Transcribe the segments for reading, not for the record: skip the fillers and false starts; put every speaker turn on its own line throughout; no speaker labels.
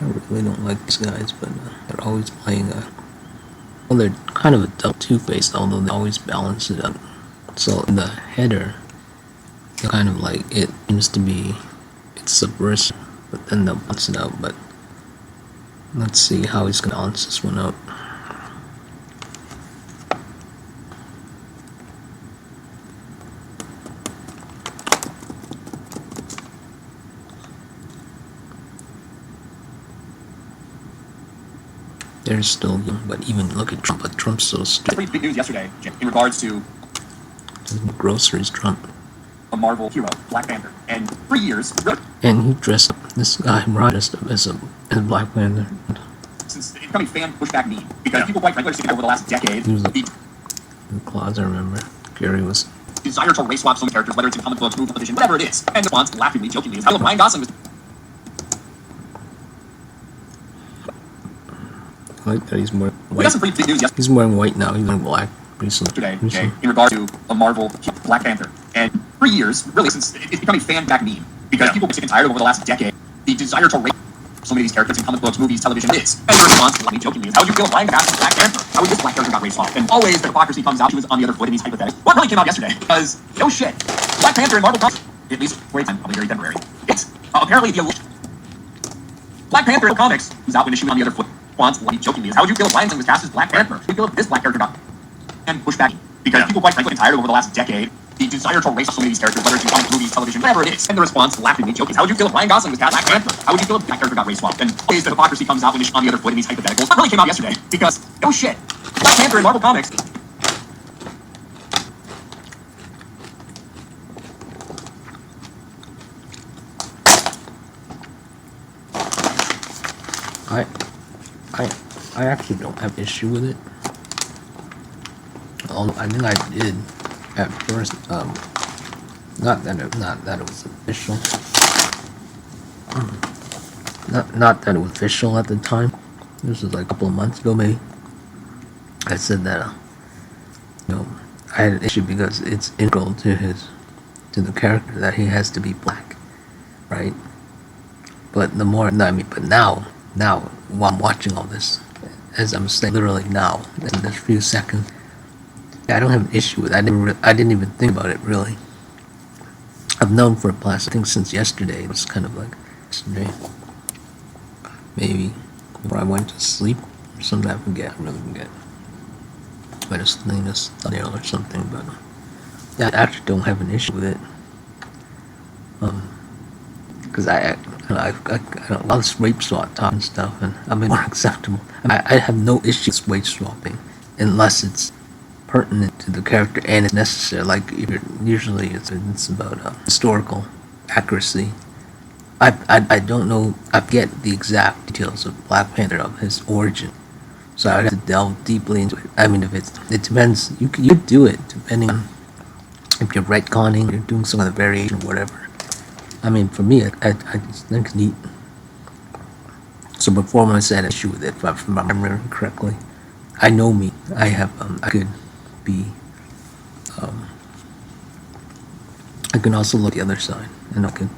I really don't like these guys, but they're always playing well, they're kind of a two-faced, although they always balance it out. So in the header, they're kind of like, it seems to be, it's subversive, but then they'll balance it out. But let's see how he's gonna balance this one out. They're still young, but even look at Trump. But Trump's so stupid.
Big news yesterday in regards to
Groceries, Trump.
a Marvel hero, Black Panther, and for years,
And he dressed up. This guy dressed up as Black Panther.
since it's becoming fan pushback meme, because people quite frankly are seeing over the last decade
He was
the
in the closet. I remember Gary was.
desire to race swap some characters, whether it's in comic books, movie, television, whatever it is. And the response, laughingly, jokingly, is how Ryan Gosling was
I like that he's more
we got
white.
some pretty big news
He's wearing white now. He's wearing black recently.
yesterday, in regard to a Marvel Black Panther. And for years, really, since it's becoming fan back meme, because people are sick and tired over the last decade, the desire to race so many of these characters in comic books, movies, television is. And the response, let me jokingly, is how would you feel if Ryan Gosling was Black Panther? How would this black character got race swapped? And always the hypocrisy comes out. She was on the other foot in these hypotheticals. What really came out yesterday? Because, no shit, Black Panther in Marvel comics, at least for a time, probably very temporary. It's apparently the Black Panther in comics was out when she was on the other foot. Response, let me jokingly, is how would you feel if Ryan Gosling was cast as Black Panther? How would you feel if this black character got and pushback? Because people quite frankly are tired over the last decade the desire to race so many of these characters, whether it's in comics, movies, television, whatever it is. And the response, laughingly joking, how would you feel if Ryan Gosling was cast as Black Panther? How would you feel if that character got race swapped? And always the hypocrisy comes out when it's on the other foot in these hypotheticals. That really came out yesterday because no shit, Black Panther in Marvel Comics.
I actually don't have issue with it. Although I think I did at first. Not that it was official. Not that it was official at the time. This was like a couple of months ago, maybe. I said that I had an issue because it's integral to the character that he has to be black, right? But but now while I'm watching all this, as I'm saying, literally now in this few seconds, I don't have an issue with it. I didn't even think about it really. I've known for the past, I think since yesterday. It was kind of like yesterday, maybe before I went to sleep or something. I really forget. But it's thumbnail or something. But yeah, I actually don't have an issue with it. Because I don't love this rape swap talk and stuff, and I mean more acceptable. I have no issues with rape swapping unless it's pertinent to the character and it's necessary. Like usually it's about historical accuracy. I don't know. I get the exact details of Black Panther, of his origin, so I would have to delve deeply into it. I mean, it depends. You could do it depending on if you're retconning, you're doing some other variation or whatever. I mean, for me, I just think it's neat. So before when I said issue with it, if I remember correctly, I know me. I could be. I can also look the other side, and I can.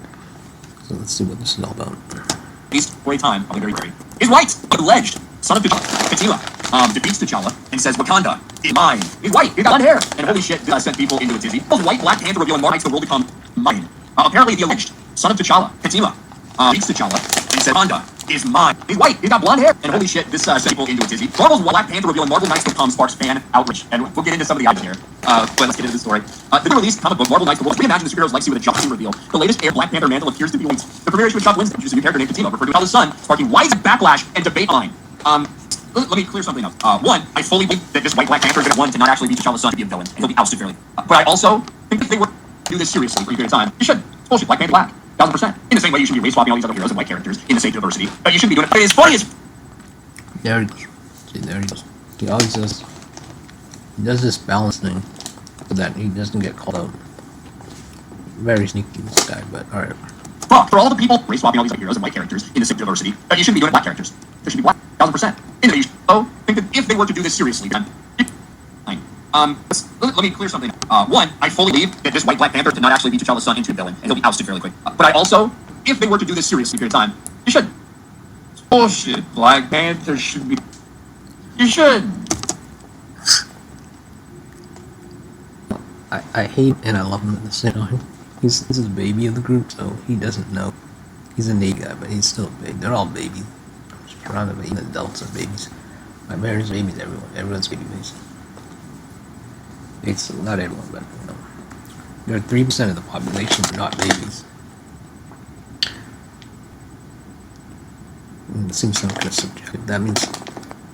So let's see what this is all about.
At least for a time, probably very is white, alleged son of T'Challa, defeats T'Challa and says Wakanda is mine. He's white. He got blonde hair, and holy shit, sent people into a tizzy. White Black Panther revealing more rights the world to come mine. Apparently, the alleged son of T'Challa, beats T'Challa and said, Wakanda is mine. He's white. He's got blonde hair. And holy shit, this sent people into a tizzy. Marvel's Black Panther revealing Marvel Knights to Come sparks fan outrage. And we'll get into some of the items here. But let's get into the story. The new released comic book, Marvel Knights, the world reimagined the superhero's legacy with a jumpsuit reveal. The latest Air Black Panther mantle appears to be elite. The premiere issue of Shock Wednesday introduced a new character named Fatima, referred to T'Challa's son, sparking widespread backlash and debate online. Let me clear something up. One, I fully believe that this white Black Panther is going to not actually be T'Challa's son to be a villain, and he'll be ousted fairly. But I also think if they were to do this seriously for a period of time, you should. It's bullshit. Black Panther black. 1000%. In the same way you should be race swapping all these other heroes and white characters in the same diversity. But you shouldn't be doing it. But it's funny as
there he goes. See, there he goes. He always does this balance thing so that he doesn't get called out. Very sneaky, this guy, but alright.
For all the people race swapping all these heroes and white characters in the same diversity, you shouldn't be doing it black characters. There should be black. 1000%. In the think that if they were to do this seriously, then let me clear something. One, I fully believe that this white Black Panther did not actually be T'Challa's son into a villain, and he'll be ousted fairly quick. But I also, if they were to do this seriously for a period of time, you should. It's Bullshit. Black Panther should be. You should.
I hate and I love him at the same time. He's the baby of the group, so he doesn't know. He's a Navy guy, but he's still a baby. They're all babies. I'm surrounded by even adults are babies. My marriage babies, everyone's baby face. It's not everyone, but you know, there are 3% of the population are not babies. It seems some kind of subjective. That means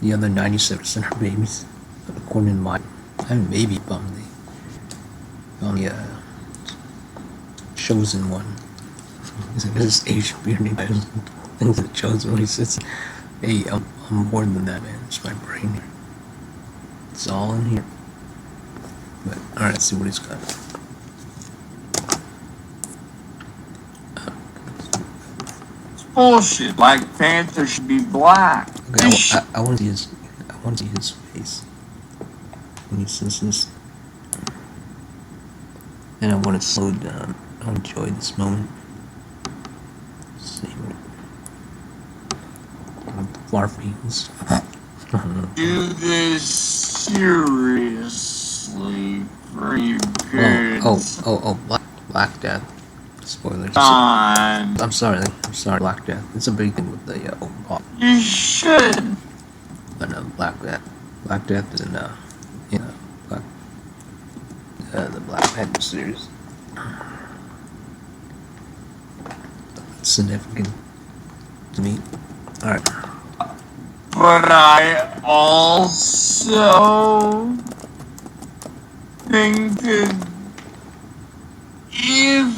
the other 97% are babies. But according to I'm a baby on the chosen one. He's like, this is Asian weird name. I don't think the chosen one. He says, hey, I'm more than that, man. It's my brain here. It's all in here. But alright, let's see what he's got.
Bullshit. Black Panther should be black.
Okay, I want to see his face when he says this. And I want to slow down. I want to enjoy this moment. Savor it. Flarfies.
Do this seriously. Very good.
Black Death. Spoilers.
Time.
I'm sorry, Black Death. It's a big thing with the
You should.
But Black Death. Black Death is in the Black Panther series. Significant to me. Alright.
But I also think that if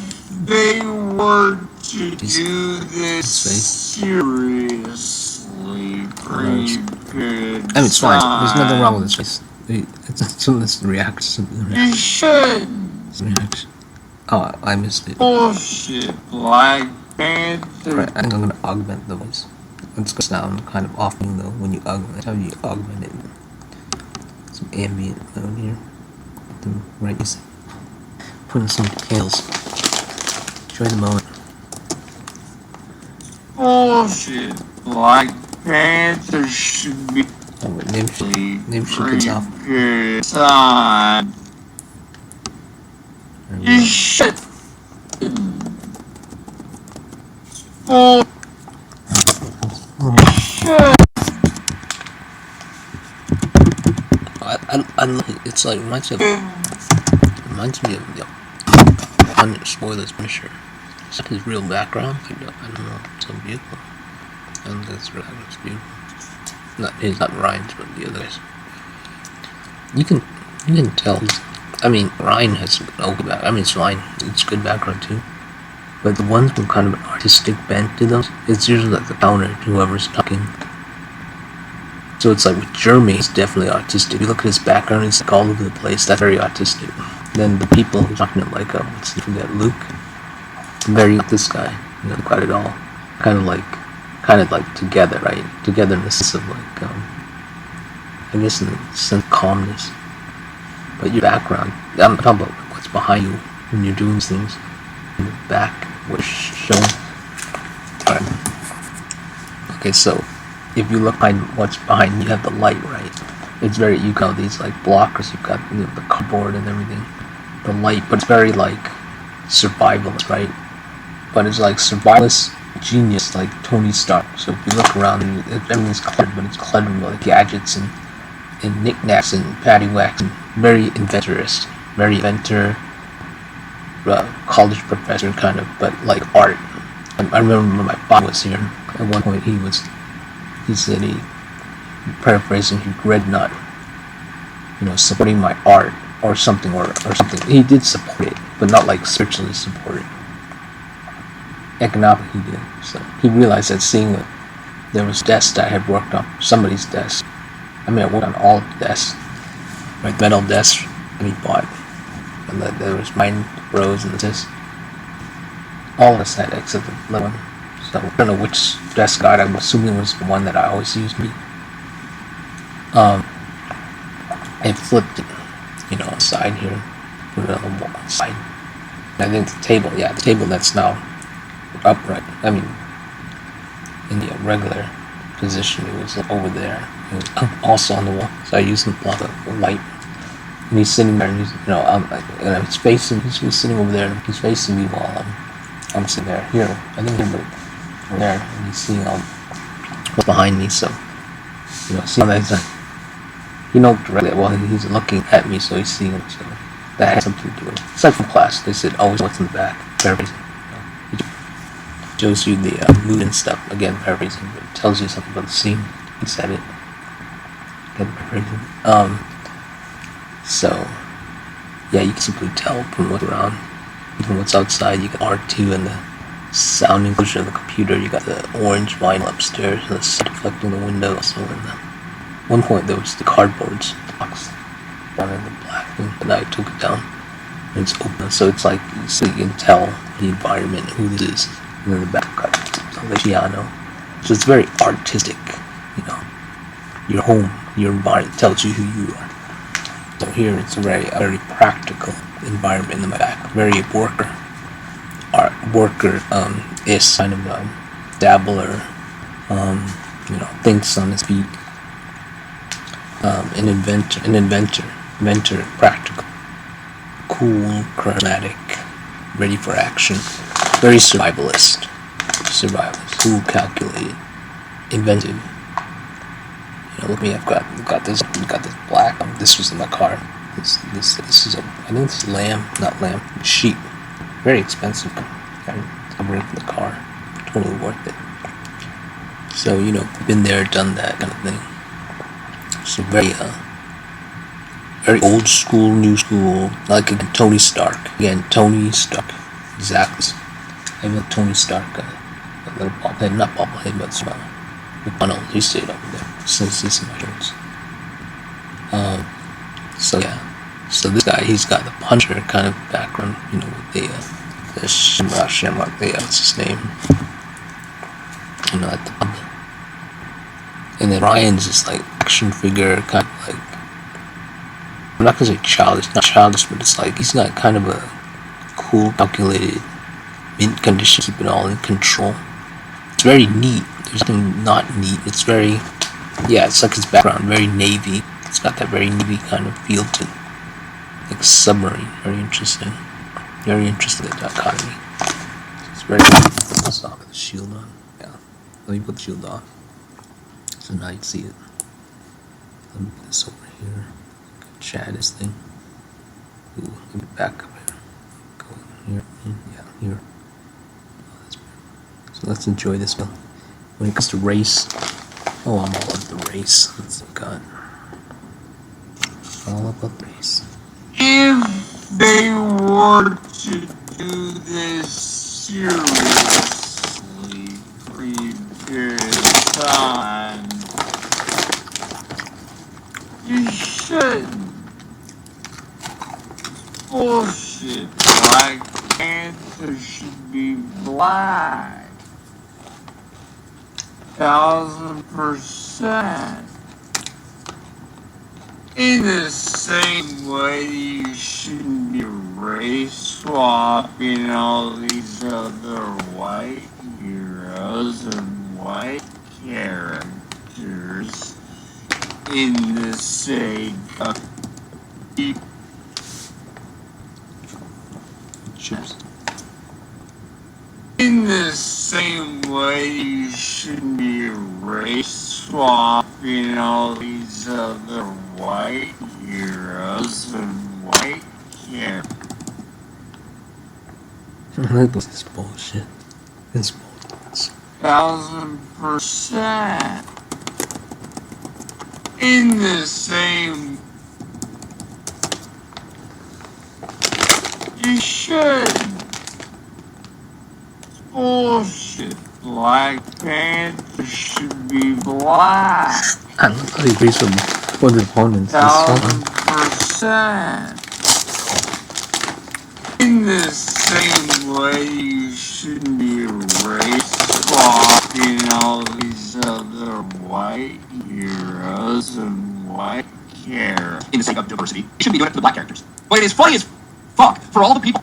they were to do this seriously, pretty good.
I mean, it's fine. There's nothing wrong with his face. It's just the reaction.
You should.
Reaction. Oh, I missed it.
Bullshit, Black Panther.
Right, I think I'm gonna augment the voice. It's gonna sound kind of off-putting though when you augment. How do you augment it? Some ambient mode here. Right, you put in some details. Enjoy the moment.
Bullshit, Black Panther should be.
Oh, wait, maybe she off.
Good time. You should. Oh.
I love it. It's like reminds me of the spoilers Punisher. It's like his real background. I don't know. It's so beautiful. And that's really it's beautiful. Not Ryan's, but the other guys. You can tell. I mean, Ryan has an old background. I mean, it's fine. It's good background too. But the ones with kind of an artistic bent to those, it's usually like the counter to whoever's talking. So it's like with Jeremy, it's definitely artistic. If you look at his background, it's like all over the place. That's very artistic. Then the people who's talking to like Luke, very like this guy, quite at all. Kind of like together, right? Together in the sense of like, I guess in the sense of calmness. But your background, I'm talking about what's behind you when you're doing these things. In the back, what's shown. Alright. Okay, so if you look behind what's behind, you have the light, right? It's very, you got these like blockers, you've got the cardboard and everything, the light, but it's very like survivalist, right? But it's like survivalist genius, like Tony Stark. So if you look around, everything's cluttered, but it's cluttered with like gadgets and knickknacks and paddywhacks, and very inventorist, very inventor, college professor kind of, but like art. I remember when my father was here, at one point he said paraphrasing, he regretted not, supporting my art or something, or something. He did support it, but not like spiritually support it. Economically he did. So he realized that seeing that there was desks that I had worked on, somebody's desk. I mean, I worked on all the desks, right? Metal desks that he bought. And there was mine, rows, and this. All of us had except the little one. So I don't know which desk guard. I'm assuming it was the one that I always used. I flipped it, aside here, put it on the wall side. And I think the table that's now upright. I mean, in the regular position. It was over there. It was also on the wall. So I used him to block the light. And he's sitting there, and he's, you know, and I'm facing. He's sitting over there. And he's facing me while I'm sitting there. Here, I think here, but over there, and he's seeing what's behind me. So, you know, seeing that, you know, directly. Well, he's looking at me, so he's seeing it. So that has something to do with it. It's like from class. They said always what's in the back. Paraphrasing. It shows you the mood and stuff. Again, paraphrasing, but it tells you something about the scene. He said it. Again, paraphrasing. So, yeah, you can simply tell from what's around, even what's outside. You got R2 and the sound enclosure of the computer. You got the orange vinyl upstairs and the sun reflecting the window. So, in one point there was the cardboard box down in the black, and I took it down, and it's open. So it's like you can tell the environment, who this is, and then the back got the piano. So it's very artistic, you know. Your home, your environment tells you who you are. So here it's a very practical environment in the back, very worker is kind of dabbler, you know, thinks on his feet, an inventor, practical, cool, charismatic, ready for action, very survivalist, cool, calculated, inventive. You know, look at me, I've got this black. This was in my car. This is I think this is not lamb, sheep. Very expensive. Covering the car, totally worth it. So, you know, been there, done that kind of thing. So very old school, new school, like a Tony Stark. Again, Tony Stark, exactly. I have a Tony Stark, a little bobblehead, not bobblehead, but small. McDonald, he stayed over there. So see some shirts. So yeah. So this guy, he's got the puncher kind of background, you know, with the Shamrock, what's his name? You know, at the pub. And then Ryan's this like action figure, kind of like, I'm not gonna say childish, not childish, but it's like he's got kind of a cool, calculated, mint condition, keep it all in control. It's very neat. There's nothing not neat. It's very, yeah, it's like his background, very Navy. It's got that very Navy kind of feel to it. Like submarine, very interesting. Very interesting dichotomy. It's very cool. Let's stop with the shield on. Yeah, let me put the shield off. So now you can see it. Let me put this over here. Chat this thing. Ooh, let me back up here. Go here. Yeah, here. Oh, that's better. So let's enjoy this one. When it comes to race, oh, I'm all about the race. Let's look at all about the race.
If they were to do this seriously for a period of time, you shouldn't. Bullshit. Black Panther should be black. 1000%. In the same way, you shouldn't be race swapping all these other white heroes and white characters in the same
Chips.
In the same way, you shouldn't be race swapping all these other white heroes and white characters.
Look at this bullshit. This bullshit.
1000%. In the same, you should. Bullshit. Black Panther should be black.
I love how he agrees with his opponents.
1000%. In the same way, you shouldn't be race swapping all these other white heroes and white characters.
In the sake of diversity, you shouldn't be doing it for the black characters. But it is funny as fuck for all the people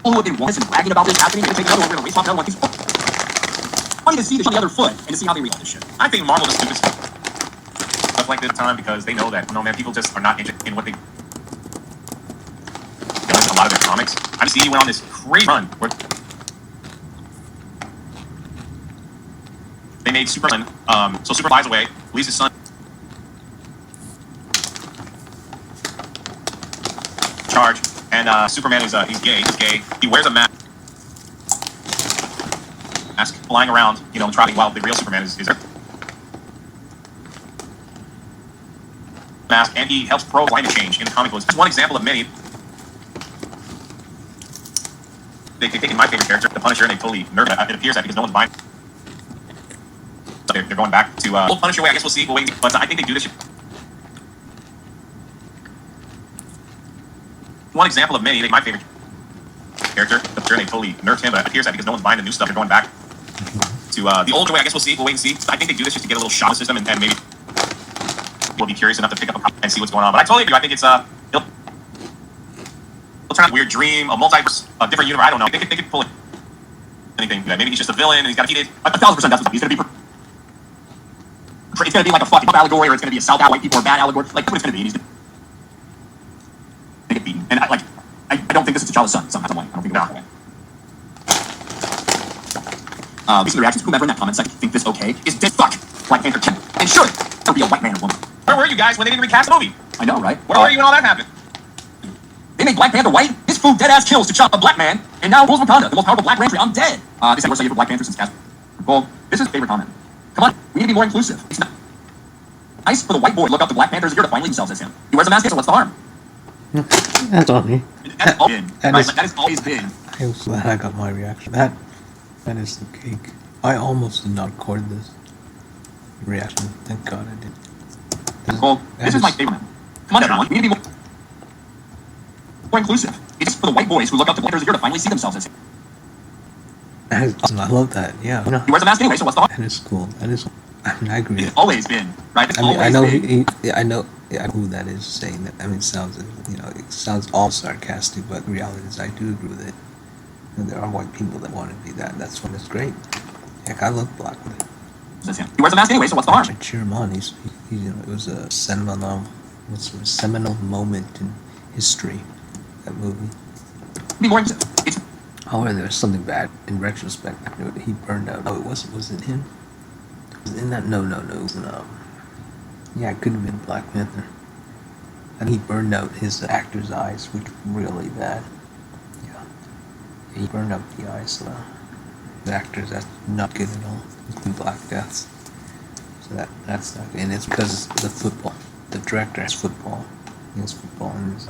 who have been once and bragging about this happening and taking another, we're gonna race swap another one. Funny funny to see this on the other foot and to see how they react to this shit.
I think Marvel does stupid stuff like this time because they know that, no man, people just are not interested in what they done in a lot of their comics. I see he went on this crazy run where they made Superman, so Superman flies away, leaves his son. Charge, and Superman is he's gay. He wears a mask, flying around, you know, traveling while the real Superman is there. Mask, and he helps probe climate change in the comic books. That's one example of many. They've taken my favorite character, the Punisher, and they totally nerfed it. It appears that because no one's buying. So they're going back to old Punisher way. I guess we'll see. We'll wait, but I think they do this. One example of many. My favorite character, the Punisher, and they totally nerfed him. But it appears that because no one's buying the new stuff, they're going back to the old way. I guess we'll see. We'll wait and see. I think they do this just to get a little shot system, and maybe we'll be curious enough to pick up a copy and see what's going on. But I totally agree. I think it's it'll turn out a weird dream, a multiverse, a different universe. I don't know. They could pull anything. Maybe he's just a villain and he's got to beat it. 1,000% that's what he's going to be. It's going to be like a fucking allegory, or it's going to be a South white people or bad allegory. Like, what it's going to be. He's going to get beaten. And I don't think this is T'Challa's son. Somehow, some way. I don't think it's that way. Based on the reactions, whomever in that comment section think this okay is dead fuck. Black Panther can and should be a white man or woman. Where were you guys when they didn't recast the movie?
I know, right?
Where were you when all that happened?
They made Black Panther white. His fool dead ass kills T'Challa, a black man, and now rules Wakanda, the most powerful black country. I'm dead. This is the worst idea for Black Panther since Casper. Well, this is a favorite comment. Come on, we need to be more inclusive. It's not nice for the white boy to look up to Black Panthers here to finally themselves as him. He wears a mask, so what's the harm?
That's on me.
That's always been. That has always been.
I was glad I got my reaction. That is the cake. I almost did not record this reaction. Thank God I did.
Well, this is my favorite. Come on, everyone. We need to be more inclusive. It's for the white boys who look up to Black Panthers here to finally see themselves as him.
That is awesome. I love that. Yeah.
He wears a mask anyway, so what's the harm?
That is cool. That is. I mean, I agree.
It's always been, right? It's
I mean, I
always
know
been.
I know who that is saying that. I mean, it sounds, it sounds all sarcastic, but the reality is I do agree with it. And there are white people that want to be that. That's when it's great. Heck, I love Black Panther.
That's him. He wears a mask anyway, so what's the harm?
I cheer him on. He's it was a seminal moment in history. That movie.
Be more inclusive. It's
However, there's something bad in retrospect. He burned out. Oh, was it him? Was it in that? No. It was in, yeah, it could have been Black Panther. And he burned out his actor's eyes, which was really bad. Yeah. He burned out the eyes of the actors. That's not good at all. Including Black Deaths. So that's not good. And it's because the football. The director has football. He has football in his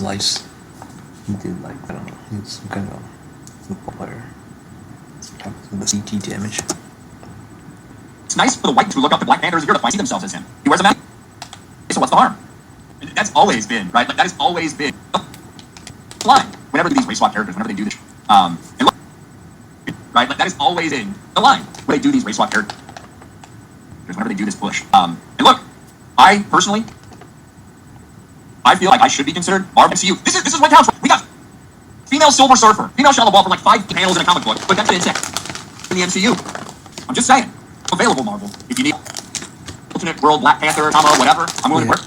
life. He did, like, I don't know, he was some kind of football player. The CT damage.
It's nice for the whites who look up to Black Panthers here to finally see themselves as him. He wears a mask. So what's the harm? That's always been, right? Like, that has always been the line. Whenever these race swap characters, whenever they do this, and look, right? Like, that has always been the line when they do these race swap characters. Whenever they do this push. And look, I personally, I feel like I should be considered Marvel MCU. This is what counts. We got female Silver Surfer, female Shia LaBeouf from like 5 panels in a comic book, but that's insane in the MCU. I'm just saying, available Marvel. If you need alternate world, Black Panther, comma, whatever, I'm willing to work.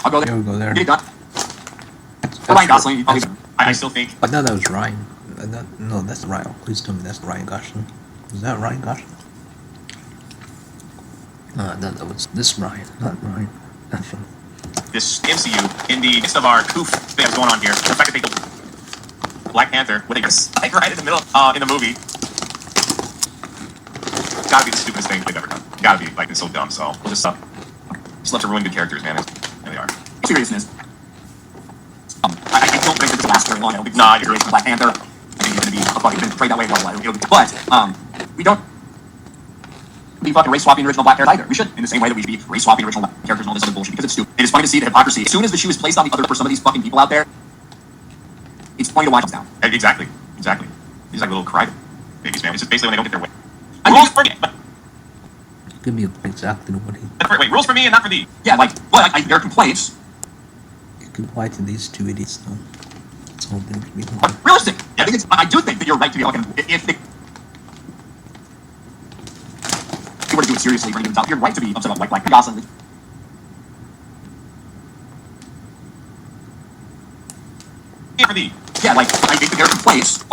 I'll go there.
Yeah, we'll go there.
Get it done. For Ryan Gosling, you probably.
I still think.
I thought that was Ryan. No, that's Ryan. Please tell me that's Ryan Gosling. Is that Ryan Gosling? No, that was this Ryan, not Ryan. That's from
This MCU, in the midst of our goof thing that's going on here, the fact that they go Black Panther, when they just like right in the middle in the movie, it's gotta be the stupidest thing they've ever done. Gotta be, like, it's so dumb. So we'll just love to ruin good characters, man. There they are.
Seriousness. I don't think this will last very long. I don't think you're racing Black Panther. I think he's going to be fucking portrayed that way. But we don't be fucking race swapping the original Black Panther either. We should, in the same way that we should be race swapping original Black characters and all this other bullshit, because it's stupid. It is funny to see the hypocrisy. As soon as the shoe is placed on the other for some of these fucking people out there, it's funny to watch them down.
Exactly. These like little cry babies, man. It's just basically when they don't get their way.
I mean,
Rules for me.
give me exactly what he.
Wait, rules for me and not for thee.
Yeah, like, but there are complaints.
It could apply to these two idiots though. That's whole thing could be
realistic. I think I do think that you're right to be fucking if they were to do it seriously for any given time, you're right to be upset about like Gosling.
For the
Yeah, like I think that there's a place.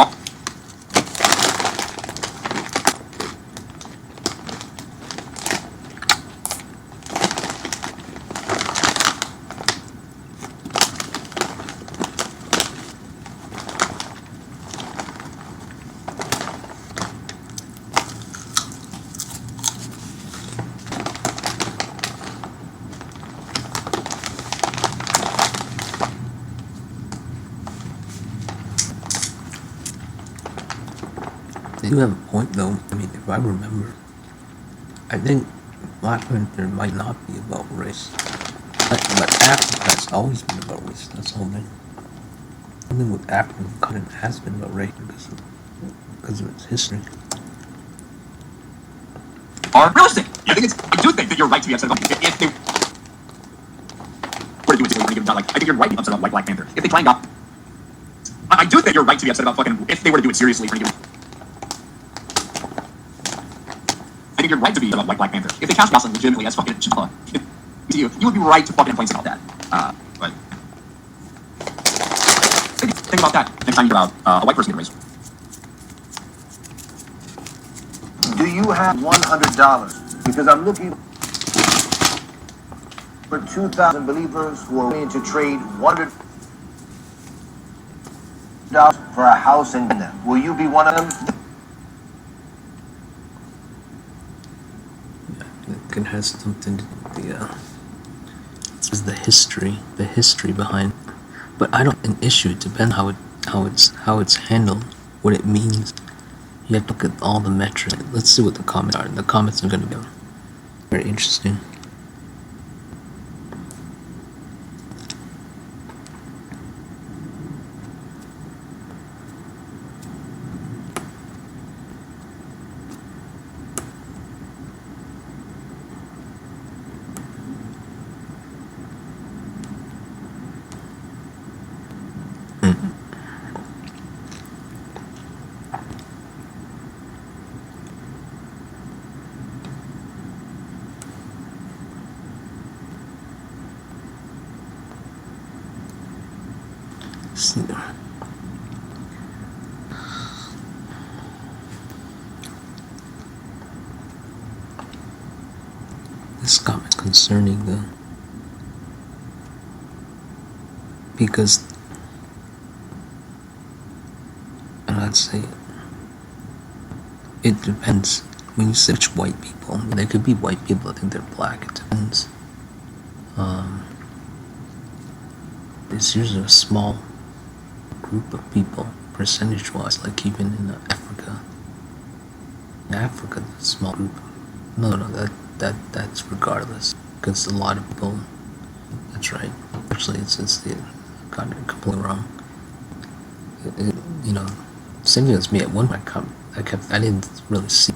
They do have a point, though. I mean, if I remember, I think Black Panther might not be about race. But Africa has always been about race. That's the whole thing. Something with African continent has been about race because of its history.
Are realistic. I do think that you're right to be upset about if they were to do it seriously for any given time. Like I think you're right to be upset about like Black Panther. If they try and got, I do think you're right to be upset about fucking if they were to do it seriously for any given. I think you're right to be about like Black Panther. If they cast Gosling legitimately as fucking T'Challa, you would be right to fucking complain about that.
but
Think about that next time you hear about a white person getting raised.
Do you have $100? Because I'm looking for 2,000 believers who are willing to trade $100 for a house in Ghana. Will you be one of them?
It has something to do with the history behind. But I don't. An issue depends how it's handled, what it means. You have to look at all the metrics. Let's see what the comments are. The comments are going to be very interesting. This comment concerning because let's say it depends. When you say which white people, there could be white people that think they're black. It depends. It's usually a small group of people, percentage-wise, like even in Africa. In Africa, it's a small group. No, that's regardless, because a lot of people. That's right. Actually, it's got it completely wrong. Same thing as me. At one point, I didn't really see.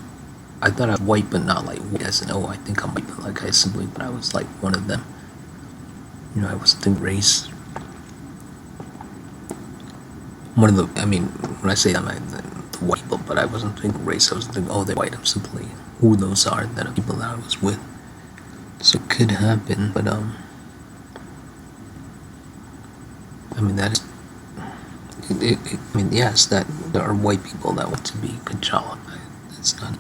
I thought I was white, but not like white as in, oh, I think I'm white, but like I simply, but I was like one of them. I was thinking race. One of the, I mean, when I say I'm the white people, but I wasn't thinking race. I was thinking, oh, they're white. I'm simply who those are that are people that I was with. So it could happen, but I mean that is. I mean, yes, that there are white people that want to be T'Challa. It's not.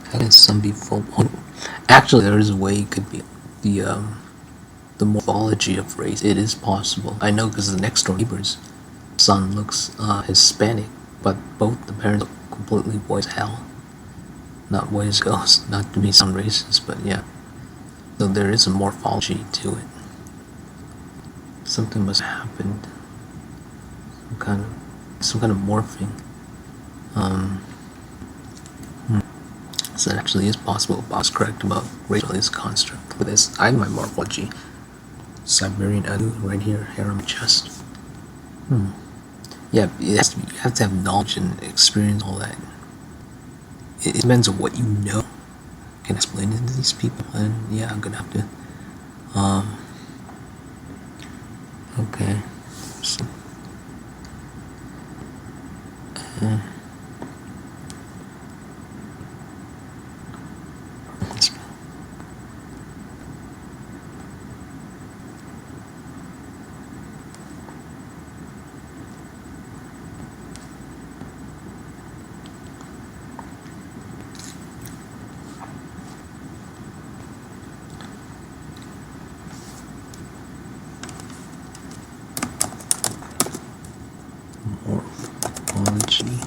How can some be full? Actually, there is a way it could be the morphology of race. It is possible. I know because the next door neighbor's son looks Hispanic, but both the parents look completely white as hell. Not white as ghost. Not to be sound racist, but yeah. So there is a morphology to it. Something must have happened. Some kind of morphing. So it actually is possible. Bob's correct about racialized construct. With this, I have my morphology. Siberian Anu right here on my chest. Yeah, you have to have knowledge and experience, all that. It depends on what you know. I can explain it to these people, and yeah, I'm gonna have to. Okay. So, morphology.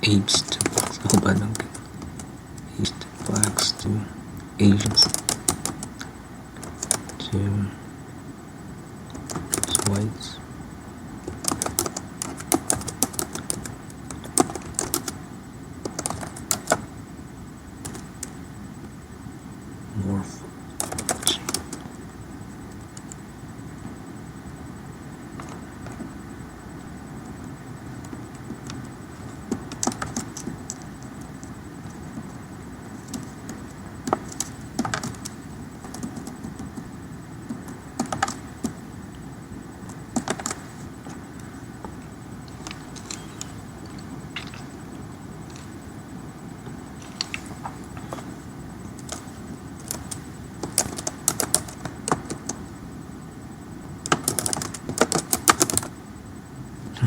Apes to blacks. I hope I don't get apes to blacks to Asians to whites. Morphology.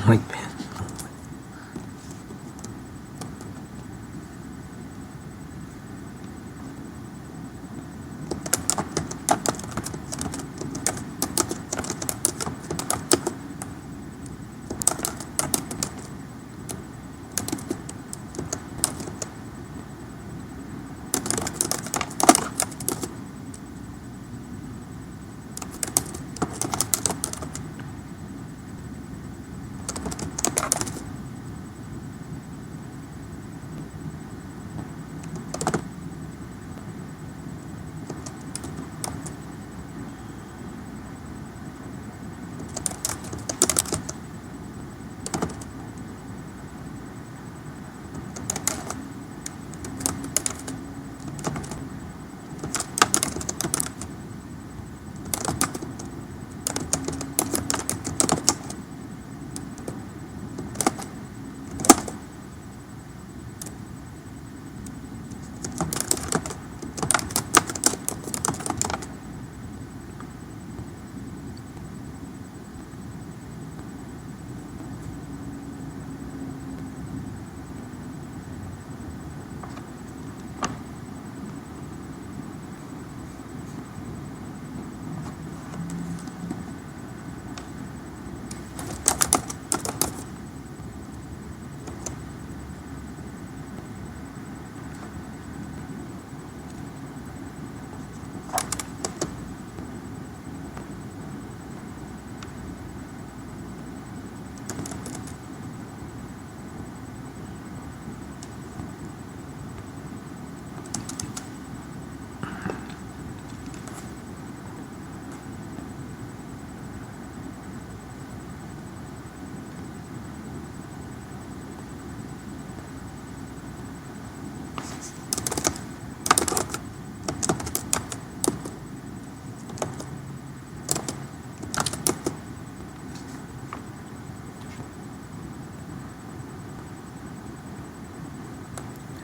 White man.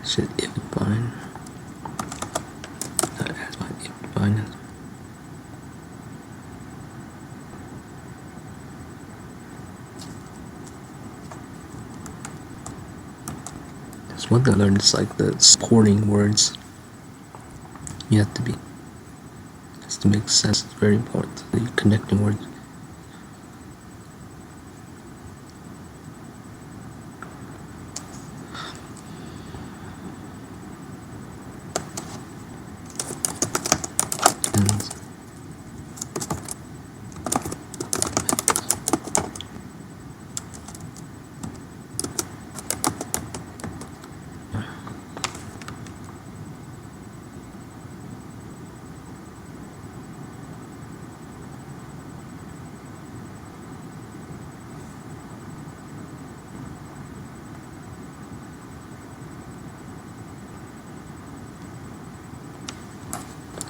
Should if bind. That's what if bind is. one thing I learned is like the supporting words. You have to be, just to make sense. It's very important. The connecting words.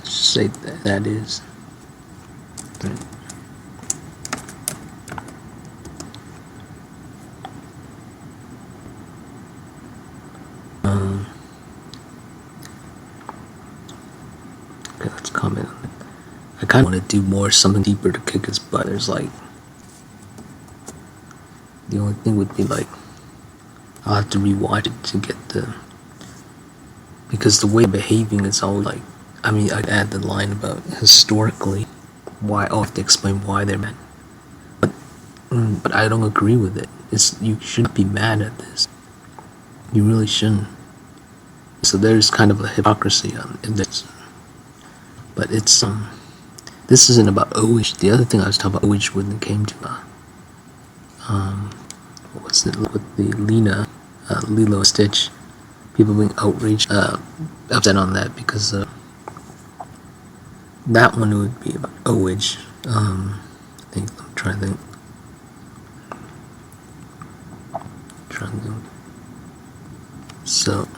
Say that is. Okay, let's comment on it. I kind of want to do more, something deeper to kick his butt. There's like, the only thing would be like, I'll have to rewatch it to get the, because the way they're behaving is all like, I mean, I'd add the line about historically why, I'll have to explain why they're mad. But I don't agree with it. You shouldn't be mad at this. You really shouldn't. So there's kind of a hypocrisy in this. But it's, this isn't about OH. The other thing I was talking about OH when it came to, what was it, with the Lilo and Stitch, people being outraged, upset on that because, that one would be about OH. I'm trying to think. So,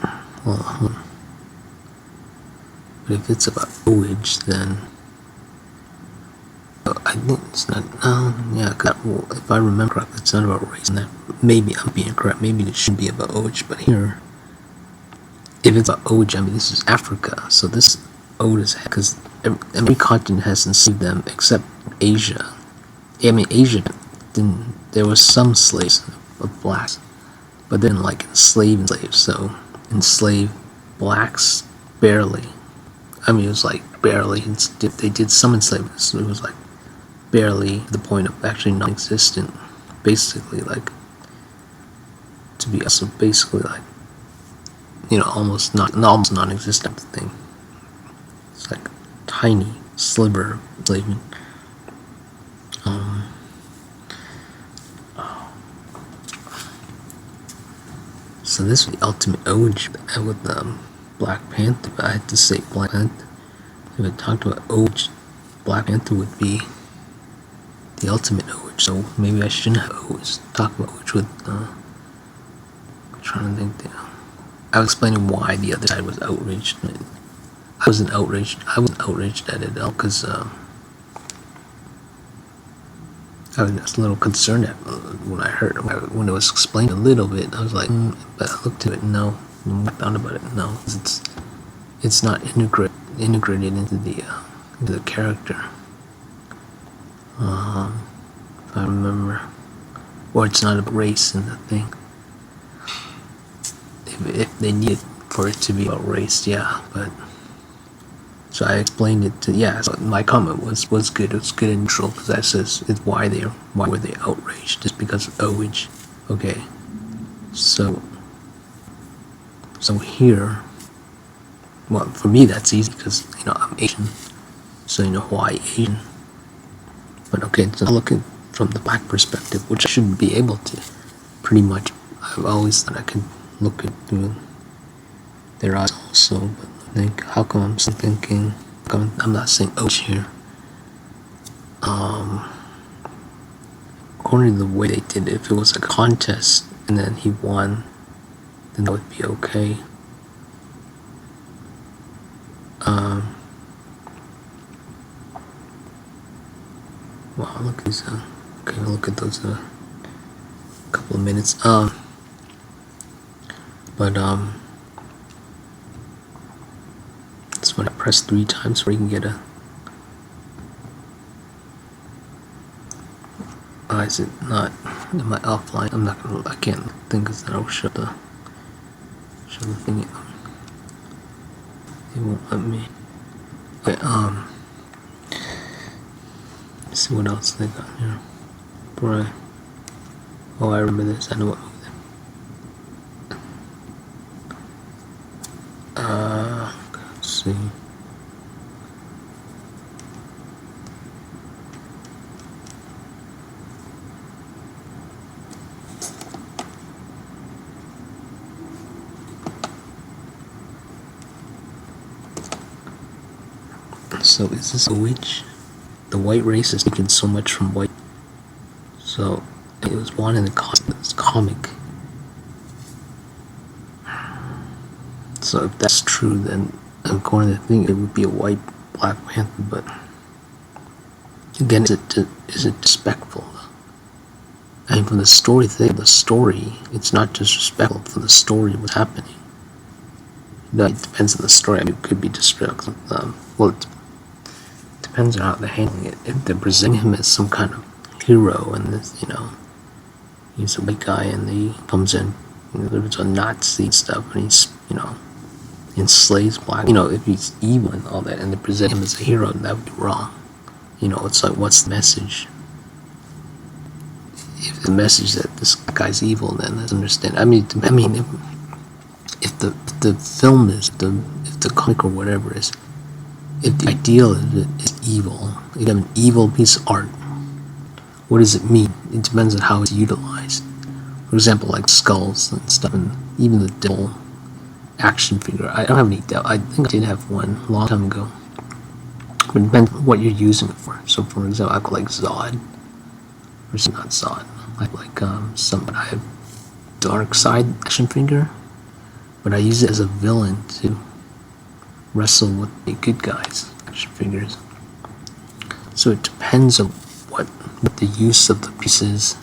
well, but if it's about OH, then I think it's not. Yeah, well, if I remember correctly, it's not about race. And that maybe I'm being correct. Maybe it should be about OH. But here, if it's about OH, I mean this is Africa, so this OH is because every continent has enslaved them except Asia. I mean Asia didn't. There was some slaves of blacks, but then like enslaved. So enslaved blacks barely. I mean, it was like barely. They did some enslavement. So it was like barely the point of actually non-existent. Basically, like to be also basically like, you know, almost non-existent thing. It's like a tiny sliver of enslavement. So this was the ultimate OG with Black Panther. I had to say Black Panther. If I talked about OG, Black Panther would be the ultimate OG. So maybe I shouldn't have always talk about which would. I'm trying to think there. I was explaining why the other side was outraged. I wasn't outraged. I wasn't outraged at it all because I was just a little concerned at when I heard when it was explained a little bit. I was like, but I looked at it, no. And I thought about it, no. It's not integrated into the character. If I remember, or it's not a race in the thing. If they needed for it to be about race, yeah, but. So I explained it to, yeah, so my comment was good. It was good and neutral because that says it's why were they outraged, just because of OH. Okay, so here, well, for me that's easy because, you know, I'm Asian, so you know why Asian. But okay, so looking from the black perspective, which I should be able to, pretty much, I've always thought I could look at through their eyes also, but think, how come I'm still thinking, I'm not saying OH here. According to the way they did it, if it was a contest and then he won, then that would be okay. Wow, look at these, okay, we'll look at those couple of minutes. It's when I press 3 times where you can get a. Is it not? Am I offline? I'm not gonna. I can't think because that'll show the thing. It won't let me. Wait, let's see what else they got here. Right. Oh, I remember this. I know what movie. Let's see. So is this a witch? The white race has taken so much from white. So it was one in the comic. So if that's true, then I'm going to think it would be a white Black Panther. But again, is it disrespectful? I mean, from the story thing, it's not disrespectful for the story what's happening. No, it depends on the story. I mean, it could be disrespectful. Well, it depends on how they're handling it. If they're presenting him as some kind of hero, and this, he's a white guy, and he comes in, there's a Nazi stuff, and he's, enslaves black. If he's evil and all that, and they present him as a hero, then that would be wrong. It's like, what's the message? If the message that this guy's evil, then let's understand. I mean, if the film is if the comic or whatever is, if the ideal is evil, you have an evil piece of art. What does it mean? It depends on how it's utilized. For example, like skulls and stuff, and even the devil action figure. I don't have any devil. I think I did have one a long time ago. But it depends on what you're using it for. So, for example, I could like Zod, or not Zod. I have Dark Side action figure, but I use it as a villain to wrestle with the good guys action figures. So it depends on what the use of the piece is.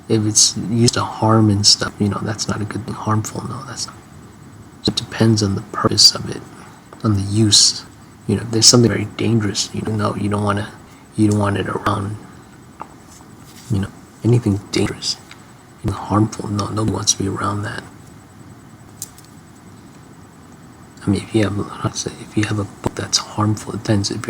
If it's used to harm and stuff, that's not a good thing. Harmful, no, that's not. So it depends on the purpose of it, on the use. If there's something very dangerous, you don't want it around. Anything dangerous, harmful, no, nobody wants to be around that. I mean, if you have a book that's harmful, it depends. Do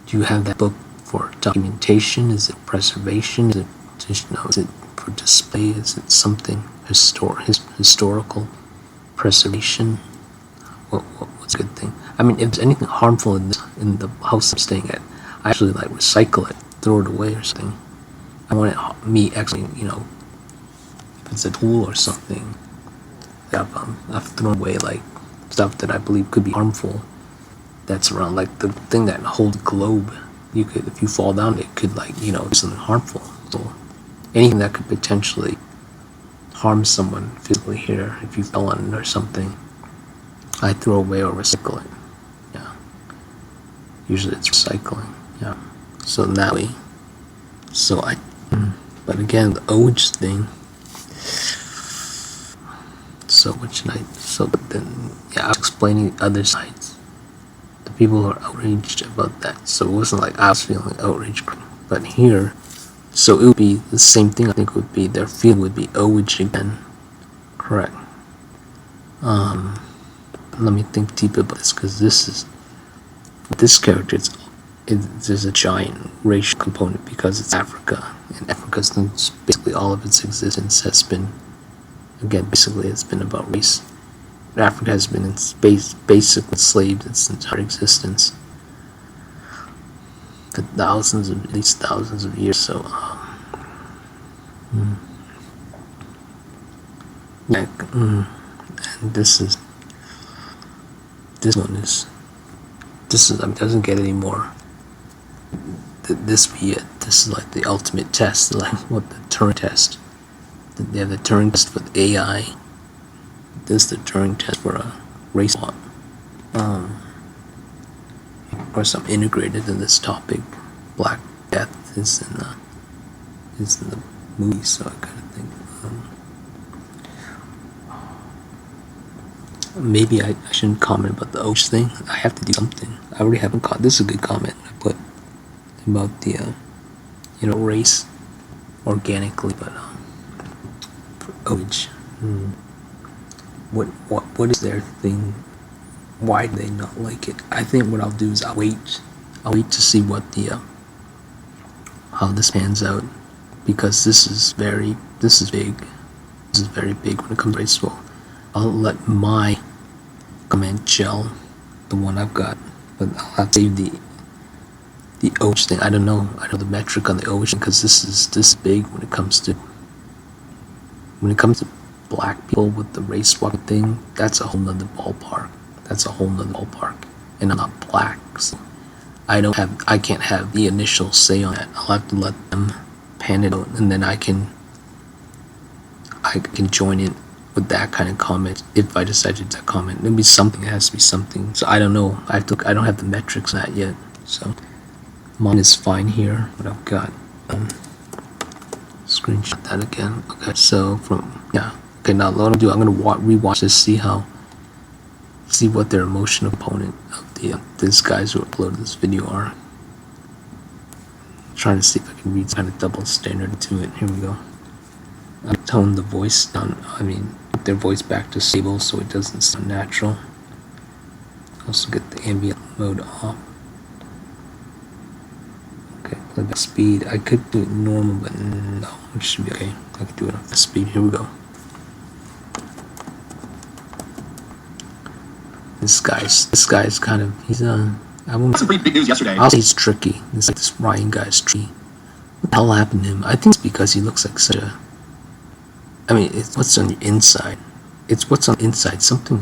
you have that book for documentation? Is it preservation? Is it is it for display? Is it something historical preservation? What's a good thing? I mean, if there's anything harmful in the house I'm staying at, I actually recycle it, throw it away or something. I want me actually, if it's a tool or something, I've thrown away stuff that I believe could be harmful. That's around, the thing that holds the globe. If you fall down, it could do something harmful. So anything that could potentially harm someone physically here, if you fell on it or something, I throw away or recycle it. Yeah. Usually it's recycling. Yeah. So that way. But again, the OH thing. So I was explaining the other sides. The people who are outraged about that. So it wasn't like I was feeling outraged. But here, so it would be the same thing. I think would be their feeling would be OH again. Correct. Let me think deeper about this, because this character, there's a giant racial component because it's Africa, and Africa's basically all of its existence has been, again, basically it's been about race. Africa has been basically enslaved its entire existence for at least thousands of years. So, and doesn't get any more. This be it. This is like the ultimate test, like what the Turing test. They have the Turing test for the AI. This is the Turing test for a race law. Of course, I'm integrated in this topic. Black Death is in the movie, so I kind of think maybe I shouldn't comment about the OH thing. I have to do something. I already haven't caught. This is a good comment I put about the race organically, but for OH. what is their thing? Why do they not like it? I think what I'll do is I'll wait to see what the how this pans out, because this is big. This is very big when it comes to race. So I'll let my comment gel, the one I've got, but I'll have to save the OH thing. I don't know the metric on the OH because this is big when it comes to black people with the race walk thing. That's a whole nother ballpark. And I'm not black, so I can't have the initial say on that. I'll have to let them pan it out, and then I can join in with that kind of comment if I decide to comment. It'll be something. It has to be something. So I don't know. I don't have the metrics on that yet. So mine is fine here. What I've got. Screenshot that again. Okay. So Okay. Now what I'll do, I'm gonna rewatch this. See what their emotional component of these guys who uploaded this video are. Trying to see if I can read kind of double standard to it. Here we go. I tone the voice down. Put their voice back to stable so it doesn't sound natural. Also get the ambient mode off. Okay, playback speed. I could do it normal, but no, it should be okay. I could do it off the speed. Here we go. This guy's kind of, he's I won't.
Some pretty big news yesterday.
I'll say he's tricky. This Ryan guy's tricky. What the hell happened to him? I think it's because he looks like such a. It's what's on the inside. It's what's on the inside. Something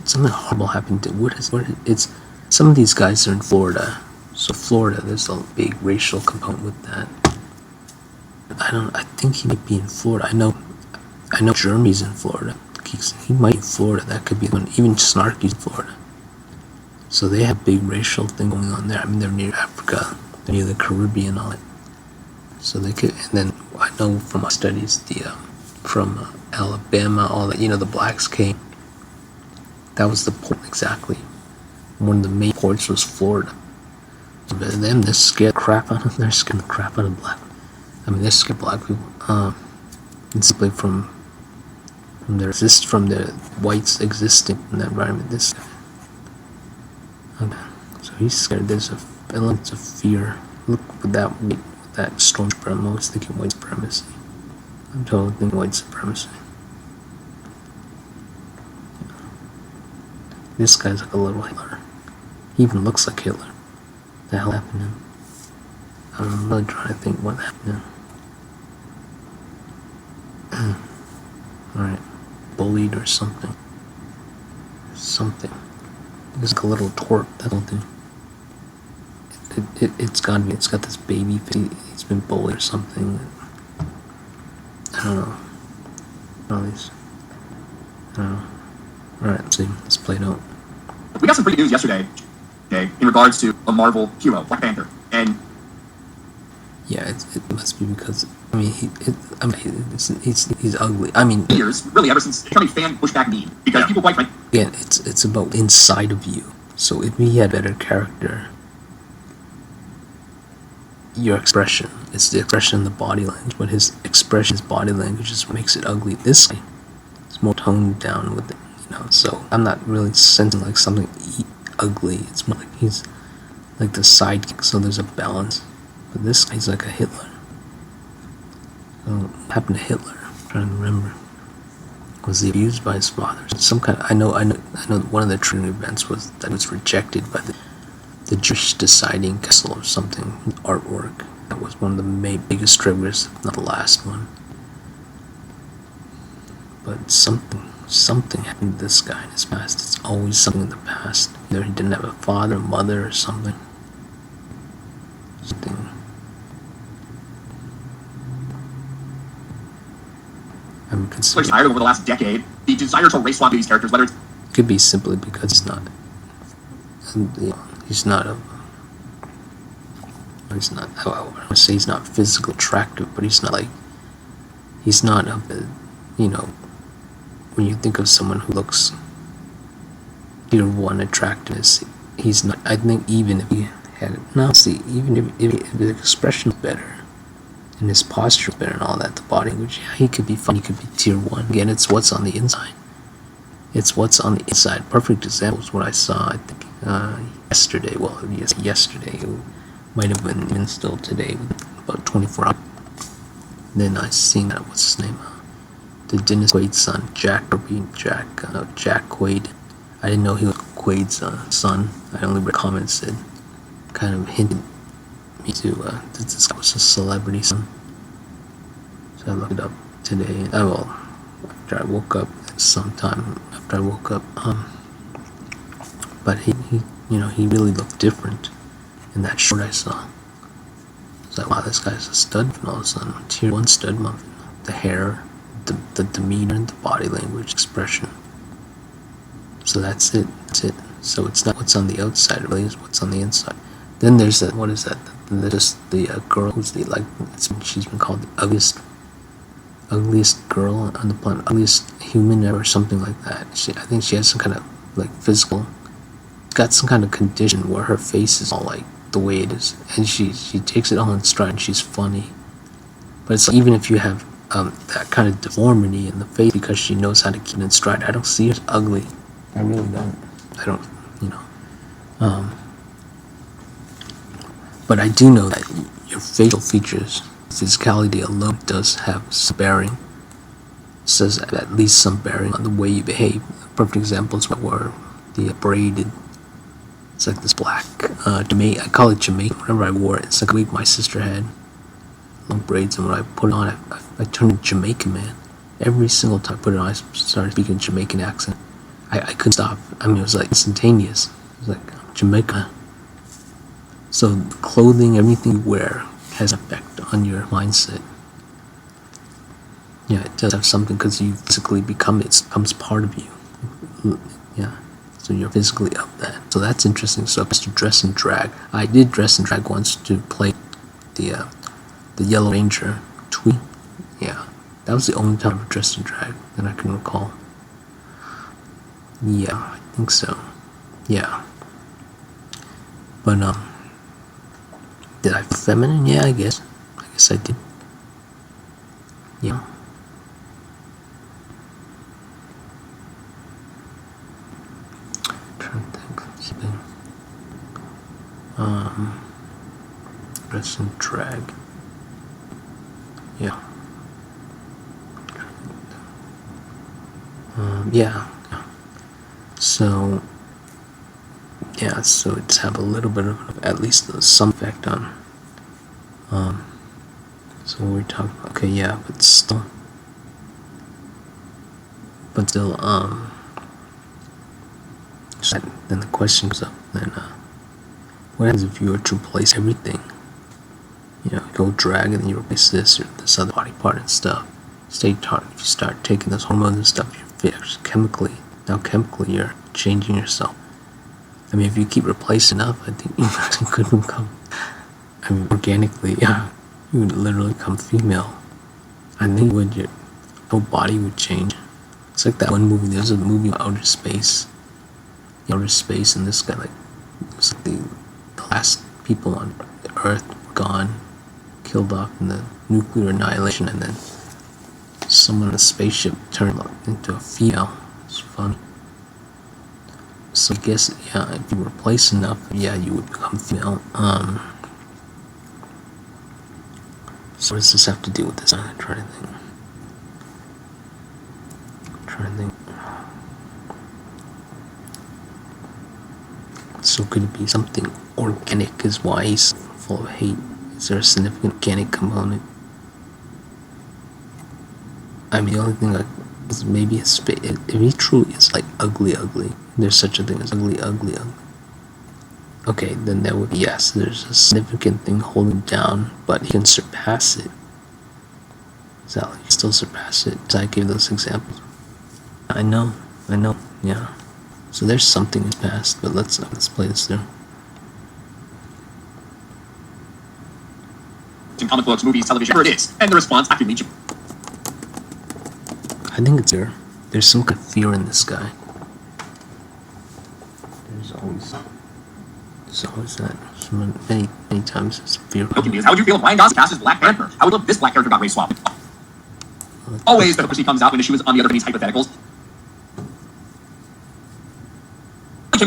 horrible happened to. It's some of these guys are in Florida. So Florida, there's a big racial component with that. I think he might be in Florida. I know Jeremy's in Florida. He might be in Florida. That could be one. Even Snarky's in Florida. So they have big racial thing going on there. They're near Africa. They're near the Caribbean and all that. So they could. And then I know from my studies, from Alabama, all that. The blacks came. That was the port exactly. One of the main ports was Florida. But then they're scared the crap out of them. They're scared the crap out of black. They're scared black people. And simply from the whites existing in that environment. Okay. So he's scared. There's a element of fear. Look with that strong supremacy. I'm always thinking white supremacy. I'm totally thinking white supremacy. This guy's like a little Hitler. He even looks like Hitler. What the hell happened to him? I'm really trying to think what happened to him. Alright. Bullied or something. It's like a little twerp, that whole thing. It's gotta be. It's got this baby face. He's been bullied or something. I don't know. All these. I don't know. Alright, let's see. Let's play it out.
We got some pretty news yesterday, in regards to a Marvel hero, Black Panther, and
yeah, it must be because he's ugly.
years, really ever since becoming fan pushback meme, because people quite frankly.
Again, it's about inside of you. So if he had better character, your expression, it's the expression in the body language, but his body language just makes it ugly. This guy is more toned down with it, so I'm not really sensing like something ugly. It's more like he's like the sidekick, so there's a balance. But this guy's like a Hitler. So what happened to Hitler? I'm trying to remember. Was he abused by his father? Some kind of, I know one of the triggering events was that it was rejected by the Jewish deciding council or something, artwork. That was one of the biggest triggers, not the last one. But something happened to this guy in his past. It's always something in the past. Either he didn't have a father, or mother, or something.
Inspired over the last decade, the desire to race swap these characters, whether it's
could be simply because he's not I want to say he's not physically attractive, but he's not when you think of someone who looks tier 1 attractiveness, he's not. I think even if he had it, even if his expression was better and his posture was better and all that, the body language, yeah, he could be fun. He could be tier 1. Again, it's what's on the inside. It's what's on the inside. Perfect example is what I saw, I think, yesterday. Well, yes, yesterday. It might have been still today, about 24 hours. Then I seen that, what's his name? The Dennis Quaid's son, Jack Quaid. I didn't know he was Quaid's son. I only read comments that kind of hinted me to that this guy was a celebrity son. So I looked it up today. After I woke up, sometime after I woke up. But he really looked different in that short I saw. It's like, wow, this guy's a stud. And all of a sudden, tier 1 stud muffin. The hair, the demeanor, the body language, expression. So that's it. So it's not what's on the outside, it really is what's on the inside. Then there's that, what is that? There's the girl who's she's been called the ugliest girl on the planet, ugliest human ever, or something like that. I think she has some kind of like physical, got some kind of condition where her face is all like the way it is, and she takes it all in stride, and she's funny. But it's like, even if you have that kind of deformity in the face, because she knows how to keep it in stride, I don't see her as ugly. I really don't. I don't, but I do know that your facial features, physicality alone, does have some bearing. Says at least some bearing on the way you behave. A perfect example is where the braided, it's like this black Jamaican, I call it Jamaican whenever I wore it. It's like a wig my sister had, long braids, and when I put it on, I turned Jamaican, man. Every single time I put it on, I started speaking Jamaican accent. I couldn't stop. I mean, it was like instantaneous. It was like Jamaica. So the clothing, everything you wear has an effect on your mindset. Yeah, it does have something, because you physically become it. It becomes part of you. Yeah, so you're physically of that. So that's interesting. So I used to dress in drag. I did dress in drag once to play the Yellow Ranger Twee. Yeah, that was the only time I ever dressed in drag that I can recall. Yeah, I think so. Yeah. But did I feel feminine? Yeah, I guess I did. Yeah. Trying to think of something. Dress in drag. Yeah. Yeah. So it's have a little bit of, at least some effect on. So what we're talking about, okay, yeah, but still, then the question comes up, then, what happens if you were to replace everything? Go drag and then you replace this or this other body part and stuff. If you start taking those hormones and stuff, chemically you're changing yourself. I mean, if you keep replacing enough, I think you could become, organically, yeah, you would literally become female. I think your whole body would change. It's like that one movie, there's a movie about outer space, and this guy, like, it was like the last people on Earth were gone, killed off in the nuclear annihilation, and then someone in a spaceship turned into a female. It's funny. So I guess, yeah, if you replace enough, yeah, you would become female. So what does this have to do with this? I'm trying to think. So could it be something organic is why he's full of hate? Is there a significant organic component? I mean, the only thing is maybe if he truly is like ugly, there's such a thing as ugly. Okay, then that would be, yes, there's a significant thing holding him down, but he can surpass it. So he can still surpass it. So I gave those examples. I know, yeah. So there's something in his past, but let's play this through.
In comic books, movies, television, whatever it is, and the response after Nietzsche.
I think it's there. There's some kind of fear in this guy. There's always that. Many times there's fear.
How would you feel if Ryan Gosling cast as Black Panther? How would this Black character got race swapped? Always the hypocrisy comes out when she was on the other of these hypotheticals.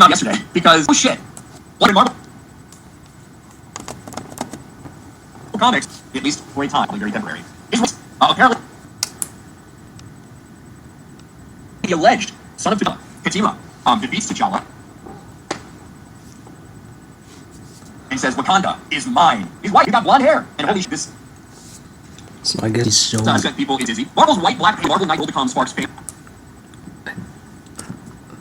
came out yesterday because oh shit, what in Marvel comics, at least for a time, probably very temporary, is apparently the alleged son of Fatima defeats T'Challa and says Wakanda is mine. He's white. He got blonde hair, and holy shit, this
So I guess he's showing.
sent people in dizzy. Marvel's white, black, Marvel Knight will become sparks pain.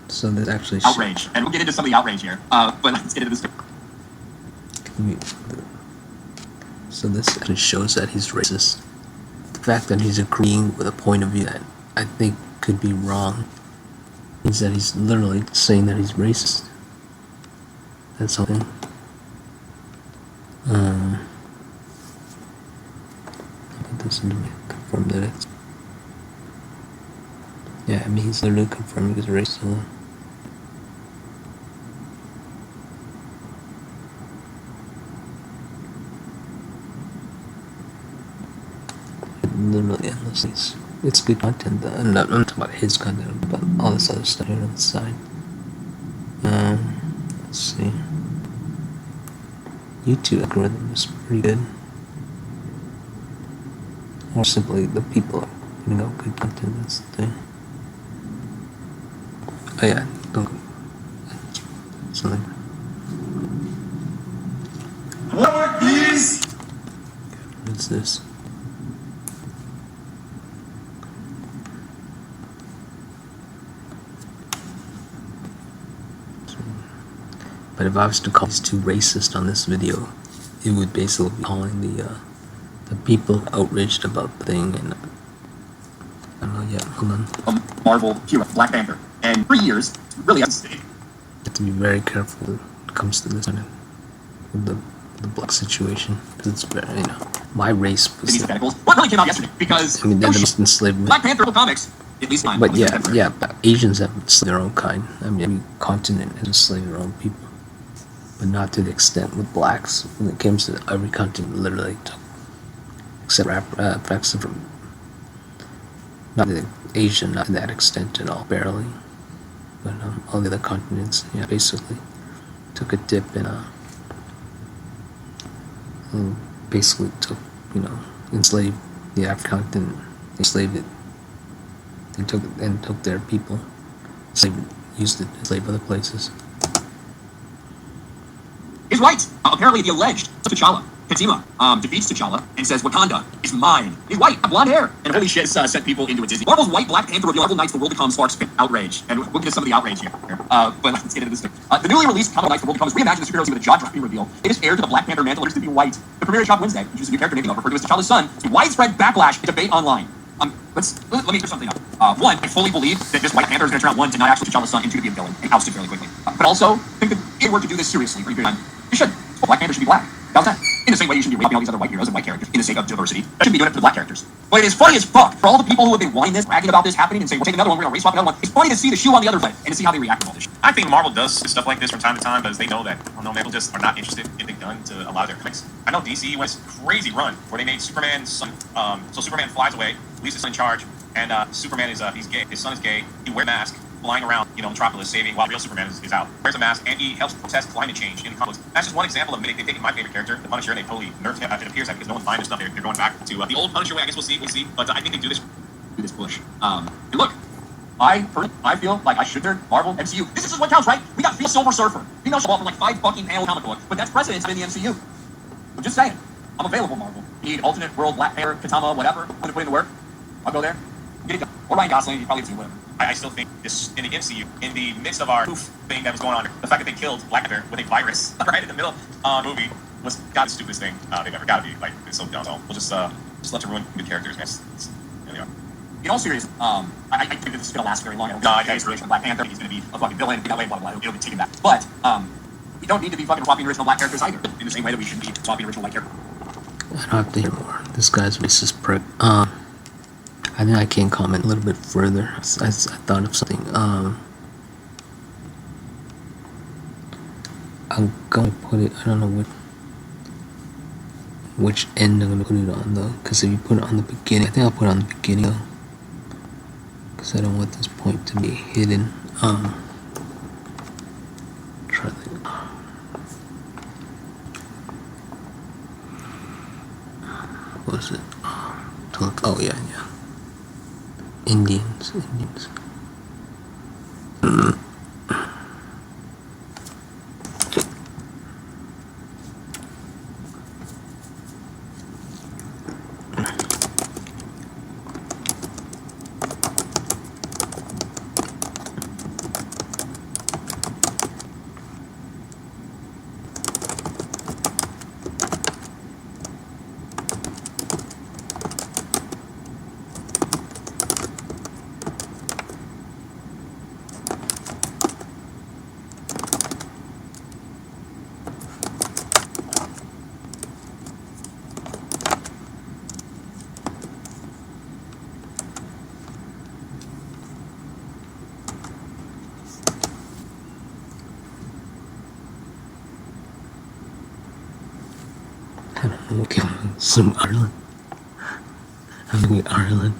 So there's actually
Outrage, and we'll get into some of the outrage here. But let's get into this.
So this actually shows that he's racist. The fact that he's agreeing with a point of view that I think could be wrong means that he's literally saying that he's racist. That's something. It doesn't confirm that it's. Yeah, I mean he's literally confirming his race. So. Literally endless. It's good content. I'm not talking about his content, but all this other stuff here on the side. Let's see. YouTube algorithm is pretty good. Or simply the people are putting out good content. That's the thing. Oh yeah, don't. Something.
What is?
What's this? But if I was to call these two racist on this video, it would basically be calling the people outraged about the thing, and I don't know yet. Hold on.
Marvel hero, Black Panther, and for years, really has
You have to be very careful when it comes to this kind of with the black situation, because it's very, my race was.
these tentacles. What really came out yesterday? Because
I mean, they're
oh
the
shit,
most enslaved.
Black Panther comics, at least mine.
But yeah, but Asians have enslaved their own kind. I mean, every continent has enslaved their own people, but not to the extent with blacks. When it comes to every continent, literally took, except from not the Asian, not to that extent at all, barely. But all the other continents, basically took a dip in and basically took, enslaved the African continent, enslaved it. They took it and took their people, used it to enslave other places.
He's white. Apparently, the alleged T'Challa, Fatima, defeats T'Challa and says Wakanda is mine. He's white, blonde hair, and holy shit, sent people into a dizzy. Marvel's white, Black Panther reveal Marvel Knights the World to Come sparks outrage, and we'll get to some of the outrage here. But let's get into this thing. The newly released Marvel Knights the World to Come is reimagined the superheroes with a jaw-dropping reveal. It is heir to the Black Panther mantle, to be white. The premiere shot Wednesday, introduces a new character named referred to as T'Challa's son. Widespread backlash and debate online. Let me clear something up. One, I fully believe that this White Panther is going to turn out one to not actually T'Challa's son and two to be a villain and ousted fairly quickly. But also think that if you were to do this seriously for a period of time, you should. Well, Black Panther should be black. How's that? In the same way you should be raping all these other white heroes and white characters in the sake of diversity. That shouldn't be doing it for the black characters. But it is funny as fuck for all the people who have been wanting this, bragging about this happening, and saying we'll take another one, we're gonna race swap another one. It's funny to see the shoe on the other foot and to see how they react to all this shit.
I think Marvel does stuff like this from time to time because they know that people just are not interested in getting done to a lot of their comics. I know DC went this crazy run where they made Superman's son. So Superman flies away, leaves his son in charge, and Superman is he's gay. His son is gay. He wears a mask, flying around, Metropolis, saving while real Superman is out. Wears a mask, and he helps protest climate change in comics. That's just one example of they've taken my favorite character, the Punisher, and they totally nerfed him. It appears that because no one's buying this stuff, they're going back to the old Punisher way. I guess we'll see. But I think they do this push. And look, I feel like I should turn Marvel MCU. This is just what counts, right? We got Female Silver Surfer. Female show off in like 5 fucking panel comic book, but that's precedence in the MCU. I'm just saying, I'm available, Marvel. You need alternate world, Black Panther, Katama, whatever. Want to put in the work? I'll go there. Get it done. Or Ryan Gosling, you probably do whatever. I still think this in the MCU, in the midst of our poof thing that was going on, the fact that they killed Black Panther with a virus right in the middle movie was the stupidest thing they've ever got to be. Like, it's so dumb. So we'll just love to ruin good characters, man. There
In all seriousness, I think that this is going to last very long. I don't think the inspiration of Black Panther. He's going to be a fucking villain. That way, blah, blah, blah. It'll be taken back. But we don't need to be fucking swapping original black characters either. In the same way that we shouldn't be swapping original white characters.
I don't have to hear more. This guy's racist prick. I think I can comment a little bit further. I thought of something. I'm gonna put it. I don't know which end I'm gonna put it on though. Because if you put it on the beginning, I think I'll put it on the beginning though. Because I don't want this point to be hidden. what was it? Oh yeah. Indians. Okay, some Ireland. I'm thinking Ireland.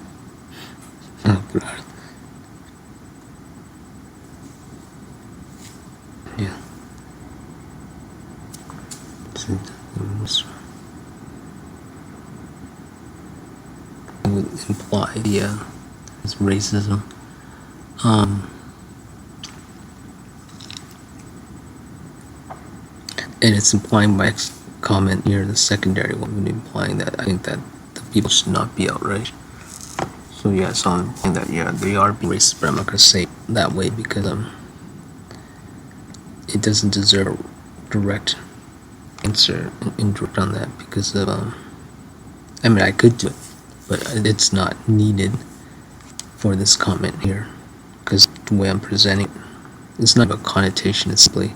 Oh, but Ireland. Yeah. It would imply, it's racism. And it's implying my comment here, the secondary one, implying that I think that the people should not be outraged. So yeah, so I'm saying that they are being racist, but I'm not gonna say it that way because it doesn't deserve a direct answer indirect on that because of I mean I could do it, but it's not needed for this comment here because the way I'm presenting it's not a connotation, it's simply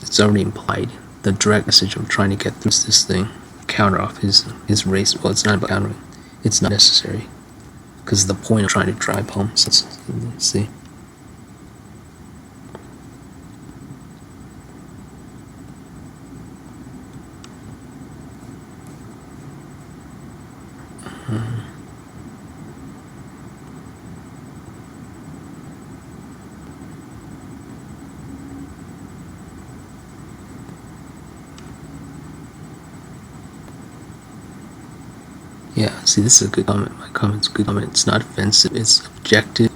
it's already implied. The direct message I'm trying to get through this thing, counter off his race. Well, it's not about countering. It's not necessary because the point I'm trying to drive home. So let's see. Yeah, see, this is a good comment. My comment's a good comment. It's not offensive. It's objective,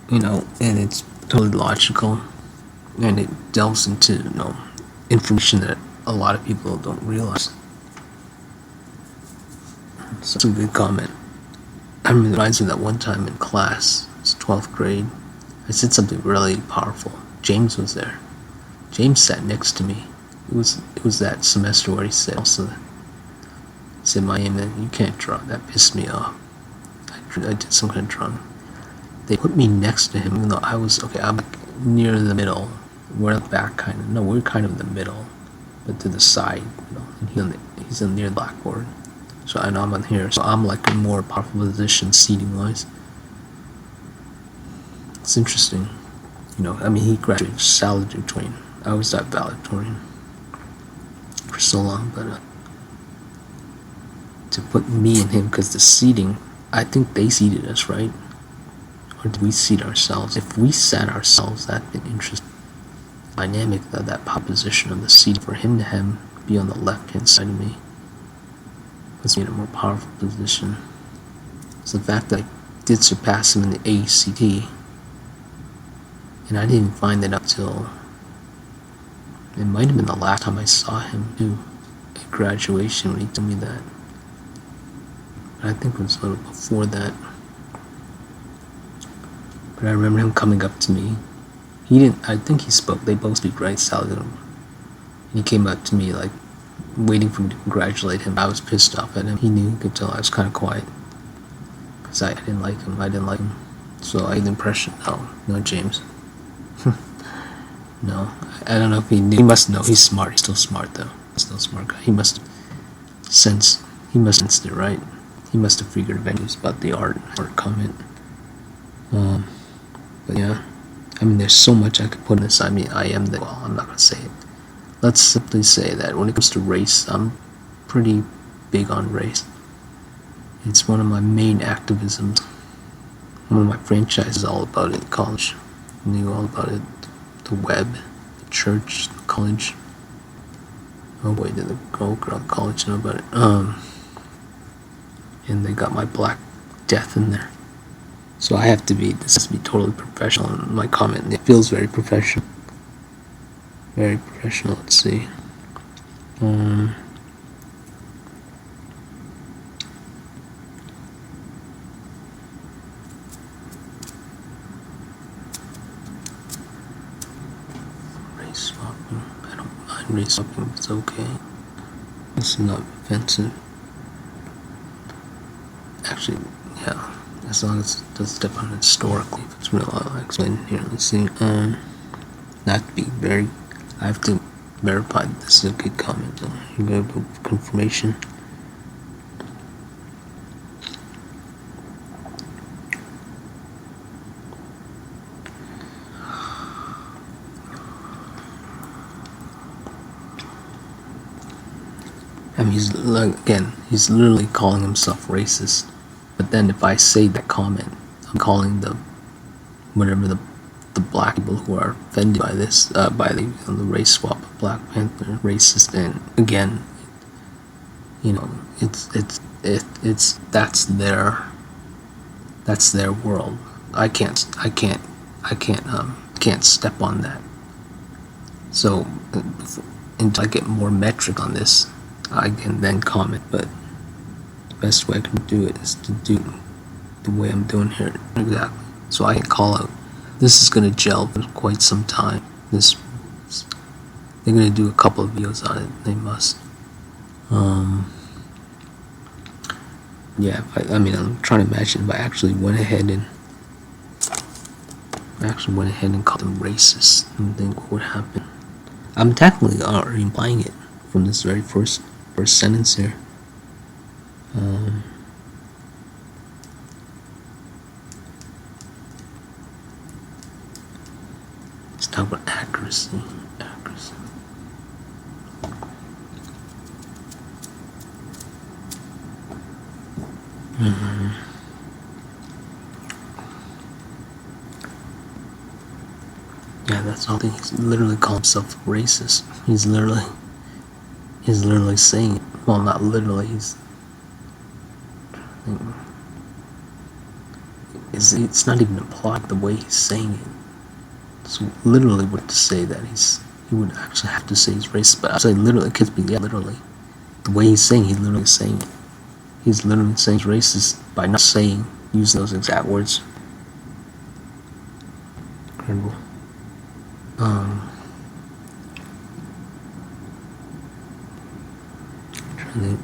and it's totally logical, and it delves into information that a lot of people don't realize. So it's a good comment. I mean, it reminds me that one time in class, it's 12th grade, I said something really powerful. James was there. James sat next to me. It was that semester where he said also. He said, "Miami, you can't draw." That pissed me off. I did some kind of drawing. They put me next to him, even though I was I'm like near the middle. We're back kind of. No, we're kind of in the middle, but to the side, and he's on near the blackboard. So I know I'm on here, so I'm like in a more powerful position seating wise. It's interesting, I mean, he graduated salutatorian. I was that valedictorian for so long, but to put me and him, because the seating, I think they seated us, right? Or did we seat ourselves? If we sat ourselves, that'd been interesting. Dynamic of that proposition of the seat for him to be on the left hand side of me puts me in a more powerful position. So the fact that I did surpass him in the ACT, and I didn't find that up till it might have been the last time I saw him too, at graduation when he told me that. I think it was a little before that. But I remember him coming up to me. I think he spoke, they both speak right, saluted him. And he came up to me like, waiting for me to congratulate him. I was pissed off at him. He knew, he could tell I was kind of quiet. Because I didn't like him. So I had the impression, no, James. No, I don't know if he knew. He must know, he's smart, he's still smart though. He's still a smart guy. He must sense it, right? He must have figured eventually about the art comment. But yeah, I mean, there's so much I could put in this. I mean, I'm not gonna say it. Let's simply say that when it comes to race, I'm pretty big on race. It's one of my main activisms. One of my franchises all about it. College, knew all about it. the web, the church, the college. Oh wait, did the girl college know about it? And they got my Black Death in there. So I have to be, this has to be totally professional in my comment. It feels very professional. Very professional, let's see. Race swapping, I don't mind race swapping, it's okay. This is not offensive. Actually, yeah, as long as it doesn't step on it historically, if it's real, I'll explain it here. Let's see. Not to be very, I have to verify that this is a good comment. You go to confirmation. I mean, he's like, again, he's literally calling himself racist. But then if I say that comment, I'm calling the whatever the black people who are offended by this, by the race swap of Black Panther racist. And again, you know, it's that's their world. I can't step on that. So until I get more metric on this, I can then comment. But the best way I can do it is to do the way I'm doing here exactly. So I can call out. This is gonna gel for quite some time. They're gonna do a couple of videos on it. They must. Yeah. I mean, I'm trying to imagine if I actually went ahead and called them racist, and think what would happen. I'm technically already implying it from this very first sentence here. Let's talk about accuracy. Yeah, that's all. He's literally calling himself racist. He's literally saying it. Well, not literally. It's not even implied the way he's saying it. So literally, would to say that he would actually have to say he's racist. But I say literally, it could be, yeah, literally. The way he's saying, he's literally saying it. He's literally saying he's racist by not using those exact words. Incredible. Trying to think.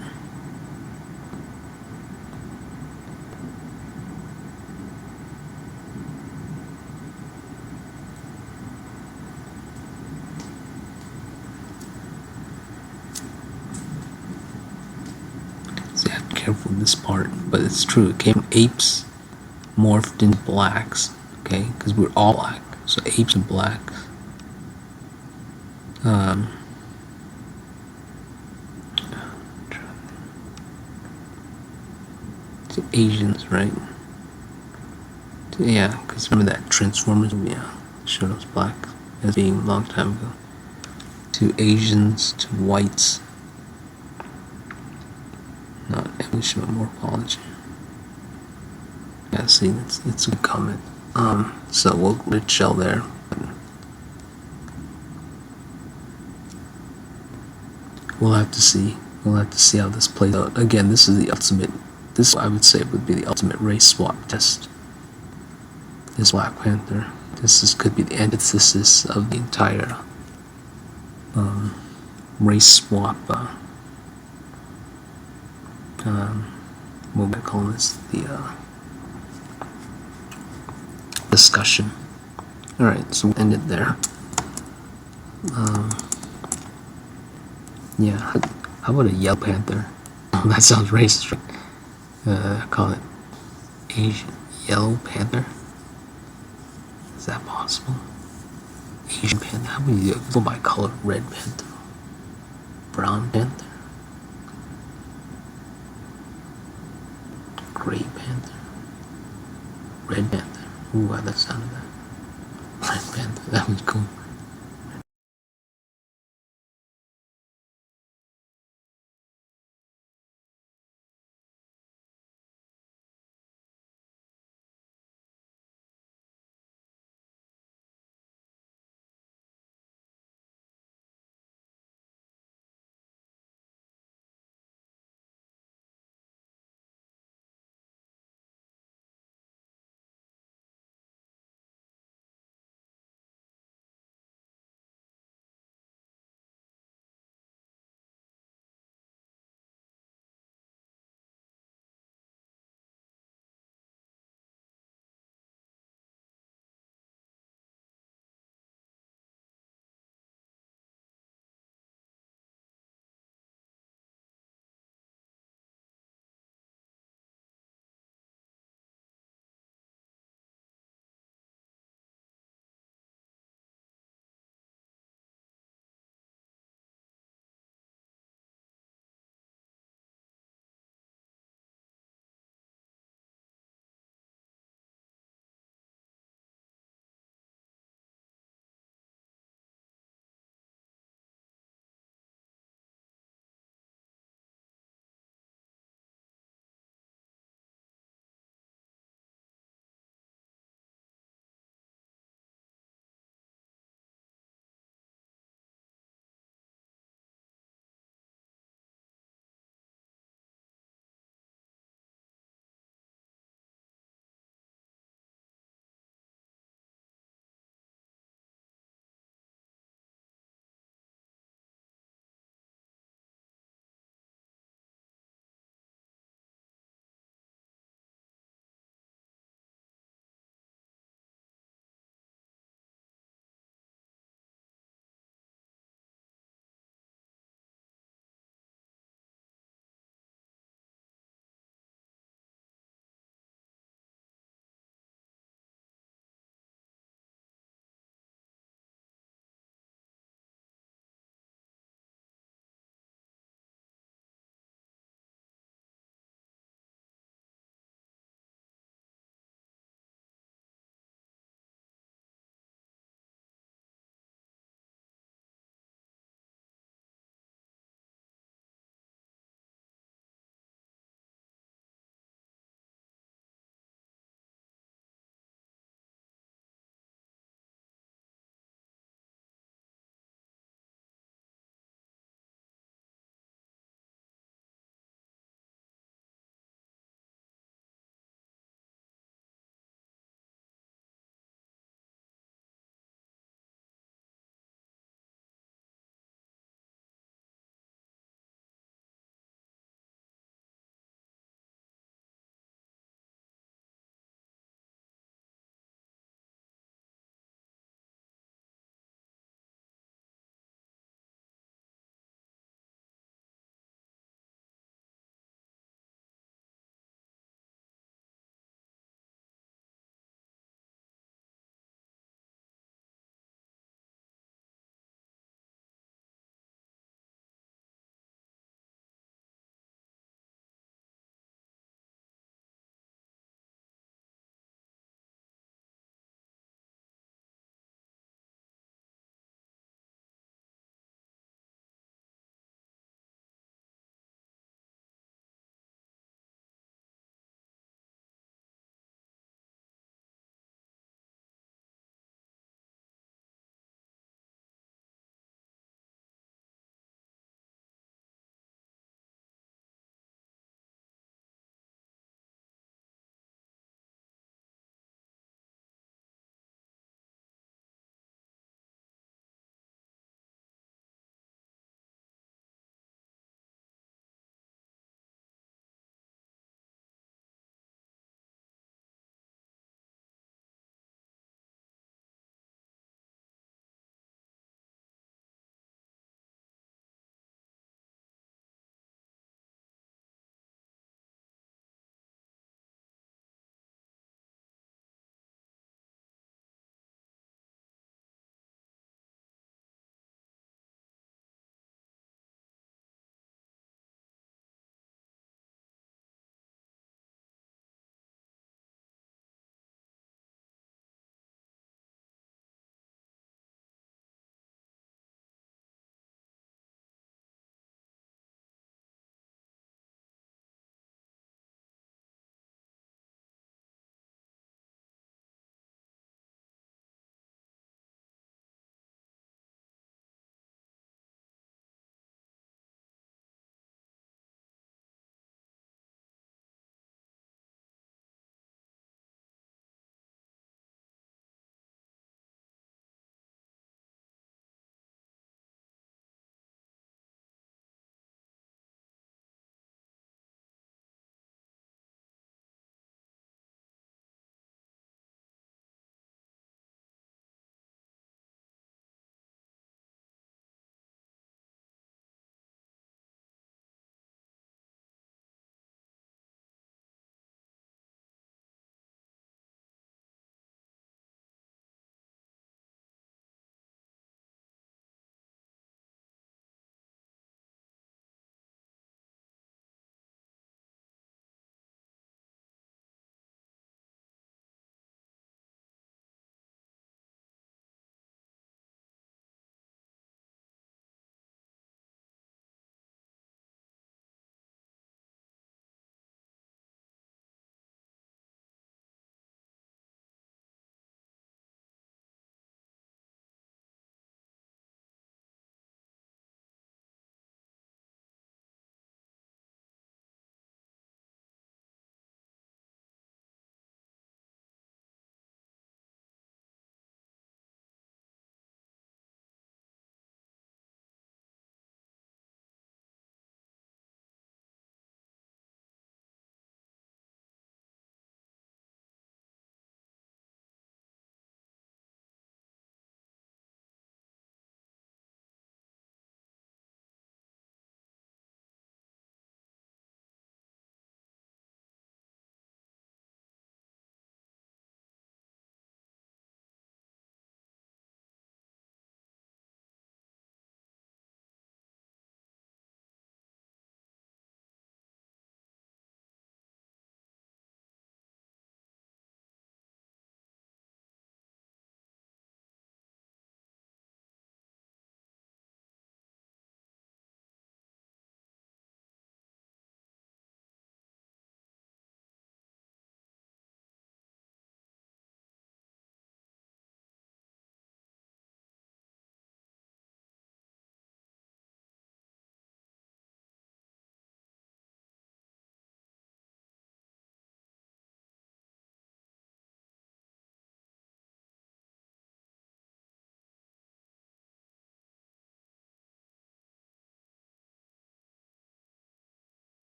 So you have to be careful with this part, but it's true. It came from apes morphed into blacks, okay? Because we're all black, so apes and blacks. To Asians, right? Yeah, because remember that Transformers movie, yeah, showed us black as being a long time ago. To Asians, to whites. Not evolution, but morphology. Yeah, see, it's a good comment. So we'll shell there. We'll have to see. We'll have to see how this plays out. Again, this is the ultimate. This, I would say, would be the ultimate race swap test. This Black Panther. Could be the antithesis of the entire race swap. What would I call this? The discussion. All right, so we'll end it there. Yeah, how about a Yellow Panther? Oh, that sounds racist, right? Call it Asian Yellow Panther. Is that possible? Asian Panther. How would you go by color? Red Panther, Brown Panther, Gray Panther, Red Panther. Ooh, I like the sound of that. Red Panther. That was cool.